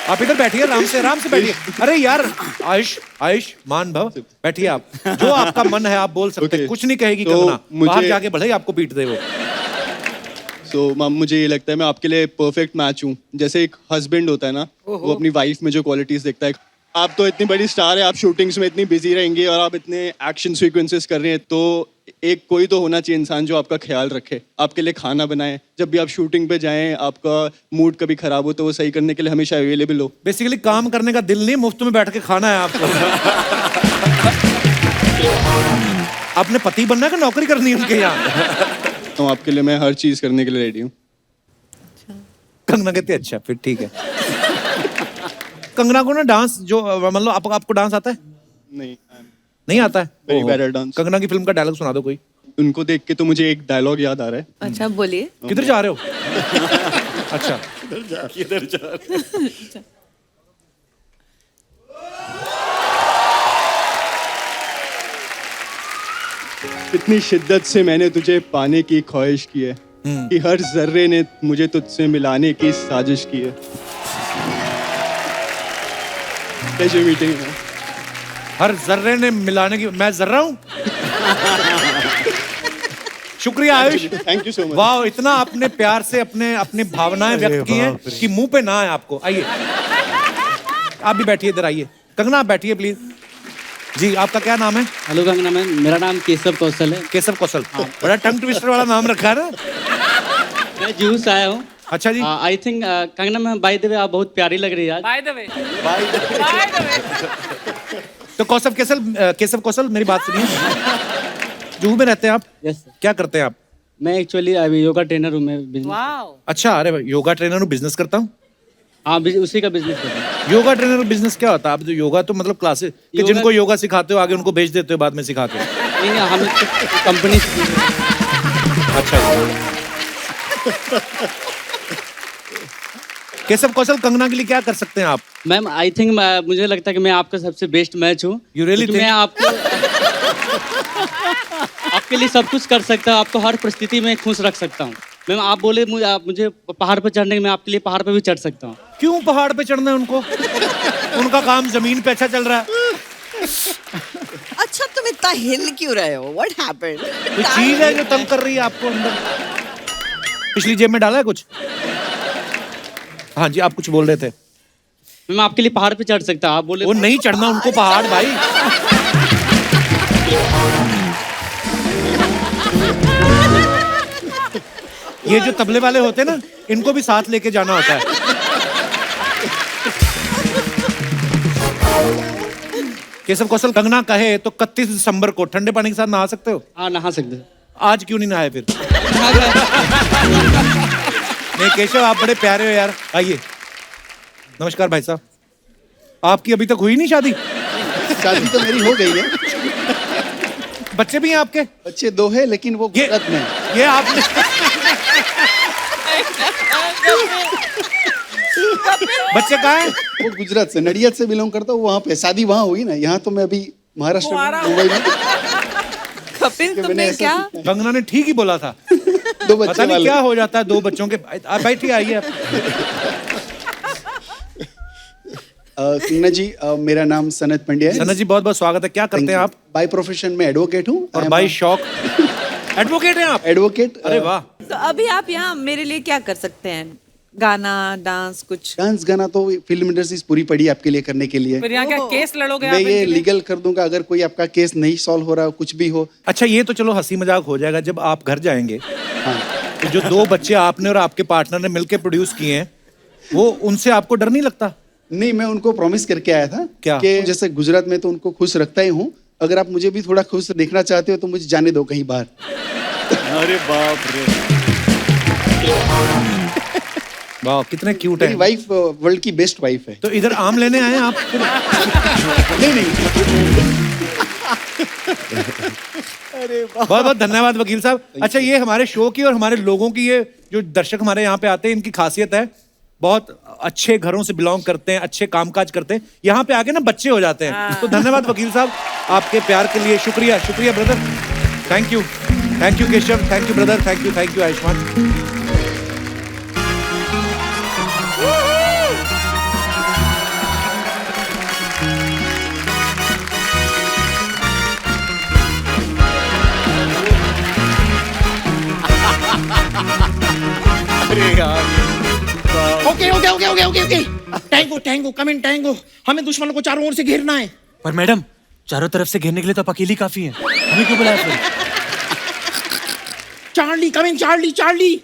आप इधर बैठिए, आराम से बैठिए। अरे यार आयुष्मान भव, बैठिए आप। जो आपका मन है आप बोल सकते हैं, कुछ नहीं कहेगी तो कंगना, बाहर मुझे- जाके भले ही आपको पीट दे वो। सो मैम मुझे ये लगता है मैं आपके लिए परफेक्ट मैच हूँ। जैसे एक हस्बैंड होता है ना, वो अपनी वाइफ में जो क्वालिटीज देखता है। आप तो इतनी बड़ी स्टार है, आप शूटिंग्स में इतनी बिजी रहेंगी और आप इतने एक्शन सीक्वेंसेस कर रहे हैं, तो एक कोई तो होना चाहिए इंसान जो आपका ख्याल रखे, आपके लिए खाना बनाए, जब भी आप शूटिंग पे जाएं, आपका मूड कभी खराब हो तो वो सही करने के लिए हमेशा अवेलेबल हो। बेसिकली काम करने का दिल नहीं, मुफ्त में बैठ के खाना है आपको। आपने पति बनना है कि नौकरी करनी है उनके यहाँ? तो आपके लिए मैं हर चीज करने के लिए रेडी हूँ। कंगना कहती है अच्छा, फिर ठीक है। कंगना को ना डांस जो मतलब आपको डांस आता है? नहीं आता है? Very ओहो। bad at dance. कंगना की फिल्म का डायलॉग सुना दो कोई। उनको देख के तो मुझे एक डायलॉग याद आ रहा है। अच्छा बोलिए। किधर जा रहे हो? अच्छा किधर जा रहे? इतनी शिद्दत से मैंने तुझे पाने की ख्वाहिश की है कि हर जर्रे ने मुझे तुझसे मिलाने की साजिश की है। प्लेजर मीटिंग है। हर जर्रे ने मिलाने की, मैं जर्रा हूँ? शुक्रिया Ayush, thank you so much. वाह, इतना आपने प्यार से अपनी भावनाएं व्यक्त की हैं कि मुंह पे ना आए आपको। आइए आप भी बैठिए, इधर आइए। कंगना आप बैठिए प्लीज। जी आपका क्या नाम है? हेलो कंगना मैम, मेरा नाम केशव कौशल है। केशव कौशल, बड़ा टंग ट्विस्टर वाला नाम रखा है ना। मैं जूहू से आया हूँ। अच्छा जी। I think Kangana ma'am by the way आप बहुत प्यारी लग रही है आज। By the way. तो केशव कौशल मेरी बात सुनिए। जुहू में रहते हैं आप? Yes sir. क्या करते हैं आप? मैं एक्चुअली अभी योगा ट्रेनर हूँ। मैं बिजनेस, अच्छा, अरे भाई, योगा ट्रेनर हूँ, बिजनेस करता हूँ। हाँ उसी का बिजनेस करता हूँ। योगा ट्रेनर बिजनेस क्या होता है? आप जो योगा तो मतलब क्लासेस कि योगा- जिनको योगा सिखाते हो आगे उनको भेज देते हो बाद में सिखा के? नहीं हम कंपनी से। अच्छा। केशव कौशल, कंगना के लिए क्या कर सकते हैं आप? मैम आई थिंक मुझे लगता है कि मैं आपका सबसे बेस्ट मैच हूँ। You really क्योंकि मैं think? आपके लिए सब कुछ कर सकता हूँ, आपको हर परिस्थिति में खुश रख सकता हूँ। मैम आप बोले मुझे पहाड़ पर चढ़ने के, मैं आपके लिए पहाड़ पर भी चढ़ सकता हूँ। क्यों पहाड़ पे चढ़ना है उनको? उनका काम जमीन पे अच्छा चल रहा है। अच्छा तुम इतना हिल क्यों रहे हो? What happened? कोई चीज है जो तंग कर रही है आपको अंदर? पिछली जेब में डाला है कुछ? हाँ जी, आप कुछ बोल रहे थे। मैं आपके लिए पहाड़ पे चढ़ सकता हूँ। आप बोले वो नहीं चढ़ना उनको पहाड़ भाई। ये जो तबले वाले होते हैं ना, इनको भी साथ लेके जाना होता है। केशव कौशल, कंगना कहे तो 31 दिसंबर को ठंडे पानी के साथ नहा सकते हो? हाँ नहा सकते हैं। आज क्यों नहीं नहाए फिर? नहीं केशव, आप बड़े प्यारे हो यार। आइए। नमस्कार भाई साहब, आपकी अभी तक हुई नहीं शादी? शादी तो मेरी हो गई है। बच्चे भी हैं आपके? बच्चे 2 हैं, लेकिन वो गुजरात में। ये आपने बच्चे कहाँ हैं? वो गुजरात से, नडियाद से बिलोंग करता हूँ। वहाँ पे शादी वहाँ हुई ना, यहाँ तो मैं अभी महाराष्ट्र में, मुंबई में। कपिल मैंने तुमने ऐसा क्या? कंगना ने ठीक ही बोला था। 2 बच्चे पता नहीं वाले। क्या हो जाता है 2 बच्चों के। आप बैठिए, आइए आप। कंगना जी, मेरा नाम सनत पंड्या है। सनत जी बहुत बहुत स्वागत है। क्या करते हैं आप? बाय प्रोफेशन में एडवोकेट हूँ। और बाई शौक एडवोकेट हैं आप? एडवोकेट। अरे वाह। तो अभी आप यहाँ मेरे लिए क्या कर सकते हैं? गाना, डांस, कुछ? डांस गाना तो फिल्म इंडस्ट्री पूरी पड़ी है आपके लिए करने के लिए। फिर यहाँ क्या केस लड़ोगे? मैं ये लीगल कर दूंगा अगर कोई आपका केस नहीं सॉल्व हो रहा, कुछ भी हो। अच्छा, ये तो चलो हंसी मजाक हो जाएगा। जब आप घर जाएंगे तो जो 2 बच्चे आपने और आपके पार्टनर ने मिलकर प्रोड्यूस किए हैं, वो उनसे आपको डर नहीं लगता? नहीं, मैं उनको प्रॉमिस करके आया था क्या? कि जैसे गुजरात में तो उनको खुश रखता ही हूँ, अगर आप मुझे भी थोड़ा खुश देखना चाहते हो तो मुझे जाने दो कहीं बाहर। अरे बाप रे। वाह, कितने क्यूट मेरी है। वाइफ वर्ल्ड की बेस्ट वाइफ है। तो इधर आम लेने आए हैं आप? नहीं बहुत बहुत धन्यवाद वकील साहब। अच्छा, ये हमारे शो की और हमारे लोगों की, ये जो दर्शक हमारे यहाँ पे आते हैं, इनकी खासियत है, बहुत अच्छे घरों से बिलोंग करते हैं, अच्छे कामकाज करते हैं, यहाँ पे आके ना बच्चे हो जाते हैं। तो धन्यवाद वकील साहब आपके प्यार के लिए। शुक्रिया, शुक्रिया brother. Thank you Keshav, thank you brother, thank you Ayushmann. अरे यार okay okay okay okay okay okay tango tango come in tango हमें दुश्मनों को चारों ओर से घेरना है। पर मैडम चारों तरफ से घेरने के लिए तो आप अकेली काफी हैं, हमें क्यों बुलाया फिर? Charlie come in Charlie Charlie.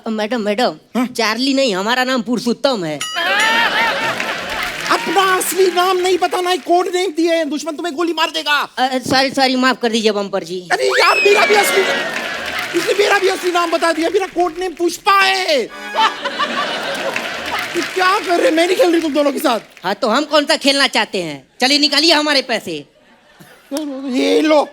Madam madam Charlie नहीं, हमारा नाम पुरुषोत्तम है। अपना असली नाम नहीं पता ना, कोड नेम दिए हैं, दुश्मन तुम्हें गोली मार देगा। सॉरी सॉरी माफ कर दीजिए बम्पर जी। अरे यार मेरा भी असली इसने मेरा भी असली नाम बता दिया, मेरा कोड नेम पुष्पा है। क्या कर रहे, मैं नहीं खेल रही तुम दोनों के साथ। हाँ तो हम कौन सा खेलना चाहते हैं, चलिए निकालिए हमारे पैसे। ये लो,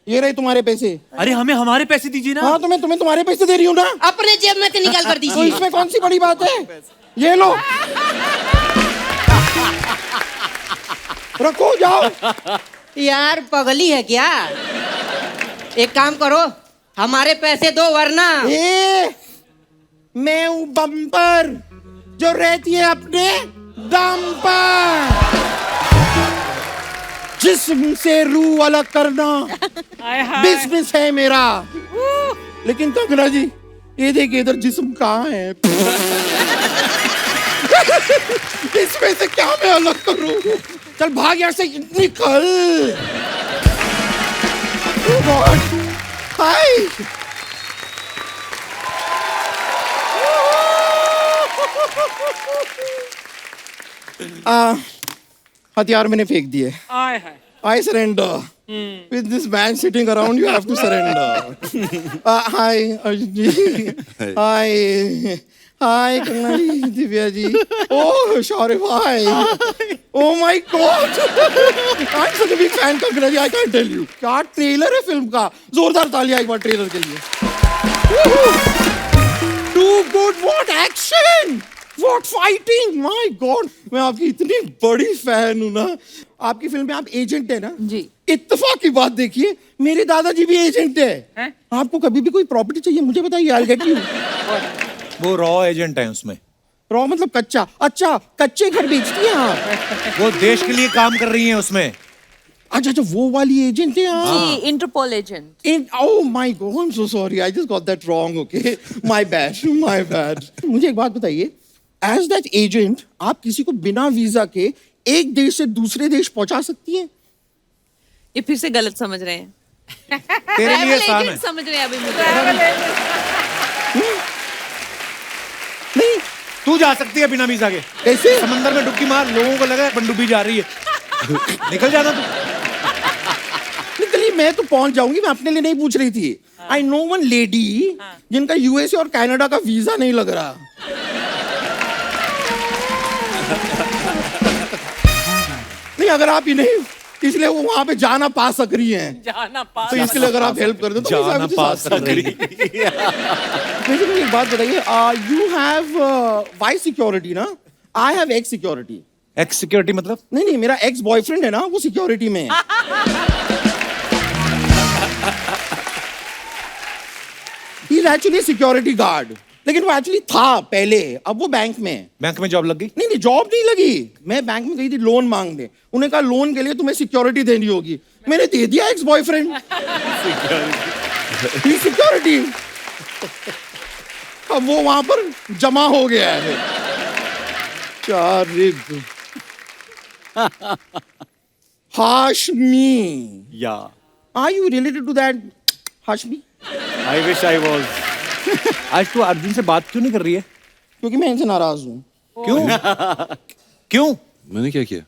ये रहे तुम्हारे पैसे। अरे हमें हमारे पैसे दीजिए ना। हाँ तुम्हें तुम्हारे पैसे दे रही हूँ ना। अपने जेब में से निकाल कर तो दीजिए। इसमें कौन सी बड़ी बात है, ये लो रखो जाओ। यार पगली है क्या? एक काम करो, हमारे पैसे दो वरना। मैं हूँ बम्पर जो रहती है अपने दम पर। जिस्म से रूह अलग करना बिजनेस है मेरा। लेकिन कंगना जी ये देखिए इधर जिस्म कहाँ है? इसमें से क्या मैं अलग करूं? चल भाग यहाँ से, निकल। Oh God. हाय हथियार मैंने फेंक दिए। I surrender. With this man sitting around, you have to surrender. Hi, Arjun ji. Hi. Hi, Kanna ji, Divya ji. Oh, Shaurya bhai. Oh my God. I'm such a big fan, Kanna ji. I can't tell you. क्या trailer है film का, जोरदार तालियां एक बार trailer के लिए। Too good, what action! What fighting! My God, मैं आपकी इतनी बड़ी फैन हूँ ना। आपकी फिल्म में आप एजेंट है ना जी। इत्तेफाक की बात देखिए, मेरे दादाजी भी एजेंट है। आपको कभी भी कोई प्रॉपर्टी चाहिए मुझे बताइए, I'll get you। वो रॉ एजेंट है उसमें। रॉ मतलब कच्चा? अच्छा कच्चे घर बेचती हैं आप? वो देश के लिए काम कर रही हैं उसमें। अच्छा अच्छा वो वाली एजेंट है आप? जी, Interpol agent. Oh my God, I'm so sorry, I just got that wrong. Okay, my bad, my bad। मुझे एक बात बताइए, as that agent आप किसी को बिना वीजा के एक देश से दूसरे देश पहुंचा सकती हैं? ये फिर से गलत समझ रहे हैं। तेरे लिए आसान है। समझ रहे हैं अभी मुझे। नहीं तू जा सकती है बिना वीजा के। कैसे? समंदर में डुबकी मार, लोगों को लगा पनडुब्बी जा रही है। निकल जाना तू। निकली, मैं तो पहुंच जाऊंगी, मैं अपने लिए नहीं पूछ रही थी। आई नो वन लेडी जिनका यूएसए और कनाडा का वीजा नहीं लग रहा। नहीं अगर आप ही नहीं, इसलिए वो वहां पे जाना पा सक रही हैं। तो इसके लिए अगर आप हेल्प कर दो तो जाना पा सक रही। बेसिकली एक बात बताइए, यू हैव वाई सिक्योरिटी ना? I have x security. X security मतलब? नहीं नहीं, मेरा एक्स बॉयफ्रेंड है ना, वो सिक्योरिटी में है। He is actually security guard, लेकिन वो एक्चुअली था पहले, अब वो बैंक में। बैंक में जॉब लग गई? नहीं नहीं जॉब नहीं लगी, मैं बैंक में गई थी लोन मांगने। उन्हें कहा लोन के लिए तुम्हें सिक्योरिटी देनी होगी, मैंने दे दिया एक्स बॉयफ्रेंड सिक्योरिटी। अब वो वहां पर जमा हो गया है। Hashmi, are you related to that Hashmi? I wish I was. आज तू अर्जुन से बात क्यों नहीं कर रही है? क्योंकि मैं इनसे नाराज हूँ। क्यों? क्यों? मैंने क्या किया?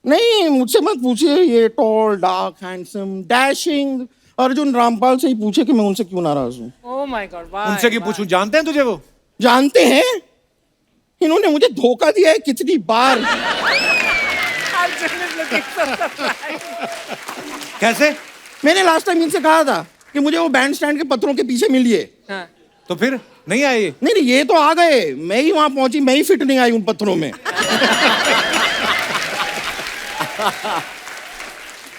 नहीं मुझसे मत पूछिए, ये tall dark handsome dashing Arjun Rampal से ही पूछे कि मैं उनसे क्यों नाराज हूँ। ओह माय गॉड, उनसे क्यों पूछूं? जानते हैं तुझे वो? जानते हैं, इन्होंने मुझे धोखा दिया है कितनी बार। कैसे? मैंने लास्ट टाइम इनसे कहा था कि मुझे वो बैंड स्टैंड के पत्थरों के पीछे मिलिए। तो फिर नहीं आए ये? नहीं ये तो आ गए, मैं ही वहां पहुंची, मैं ही फिट नहीं आई उन पत्थरों में।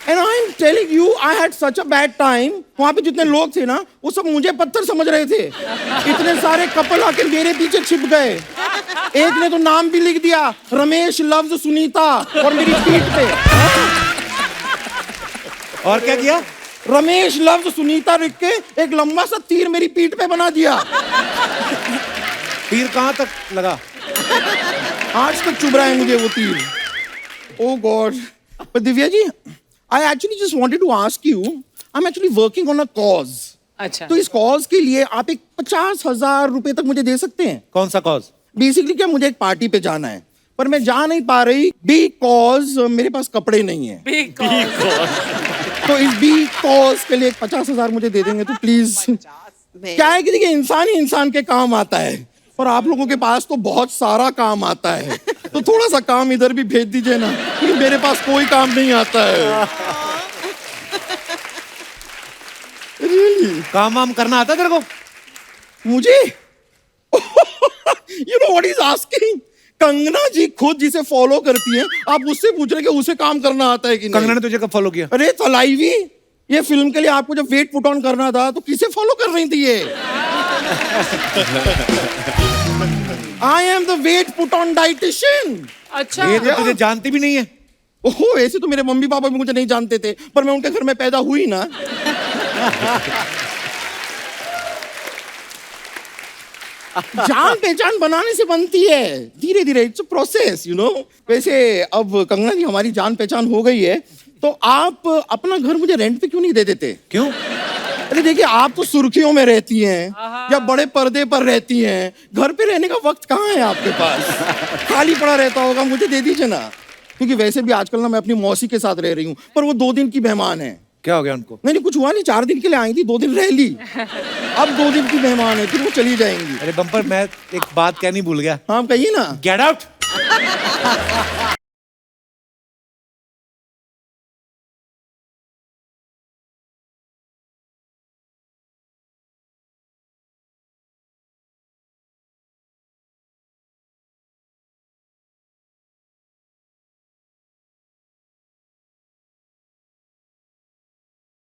And I'm telling you, I had such a bad time. वहां पे जितने लोग थे ना, वो सब मुझे पत्थर समझ रहे थे। इतने सारे कपल आकर मेरे पीछे छिप गए। एक ने तो नाम भी लिख दिया, रमेश लव्स सुनीता, और मेरी पीठ पे। और क्या किया? रमेश लव्स सुनीता लिख के एक लंबा सा तीर मेरी पीठ पे बना दिया। तीर कहाँ तक लगा? आज तक चुभ रहा है मुझे वो तीर. Oh God. But Divya ji, I actually just wanted to ask you, I'm actually working on a cause. अच्छा. तो इस कॉज के लिए आप एक 50,000 रुपए तक मुझे दे सकते हैं? कौन सा कॉज? बेसिकली क्या, मुझे एक पार्टी पे जाना है पर मैं जा नहीं पा रही बिकॉज मेरे पास कपड़े नहीं है. तो इस बी कॉज के लिए 50,000 मुझे दे देंगे तो प्लीज. क्या है कि देखिए, इंसान ही इंसान के काम आता है और आप लोगों के पास तो बहुत सारा काम आता है, तो थोड़ा सा काम इधर भी भेज दीजिए ना, क्योंकि मेरे पास कोई काम नहीं आता है. Really? काम वाम करना आता है तेरे को? मुझे you know what is asking. Kangana ji खुद जिसे फॉलो करती है, आप उससे पूछ रहे कि उसे काम करना आता है कि नहीं. कंगना ने तुझे कब फॉलो किया? अरे तलाईवी, ये फिल्म के लिए आपको जब वेट पुट ऑन करना था तो किसे फॉलो कर रही थी ये? I am the weight put on dietitian. अच्छा. ये तो तुझे जानती भी नहीं है. ओहो, ऐसे तो मेरे मम्मी पापा भी मुझे नहीं जानते थे, पर मैं उनके घर में पैदा हुई ना. जान पहचान बनाने से बनती है, धीरे धीरे. It's a process, you know. वैसे अब कंगना जी हमारी जान पहचान हो गई है, तो आप अपना घर मुझे रेंट पे क्यों नहीं दे देते? क्यों? अरे देखिए, आप तो सुर्खियों में रहती हैं या बड़े पर्दे पर रहती हैं, घर पे रहने का वक्त कहाँ है आपके पास? खाली पड़ा रहता होगा, मुझे दे दीजिए ना. क्योंकि वैसे भी आजकल ना मैं अपनी मौसी के साथ रह रही हूँ, पर वो 2 दिन की मेहमान है. क्या हो गया उनको? नहीं, कुछ हुआ नहीं, 4 दिन के लिए आई थी, 2 दिन रह ली. अब 2 दिन की मेहमान है, फिर वो चली जाएंगी. अरे बम्पर, मैं एक बात कहनी भूल गया. हाँ, कहिए ना. Get out.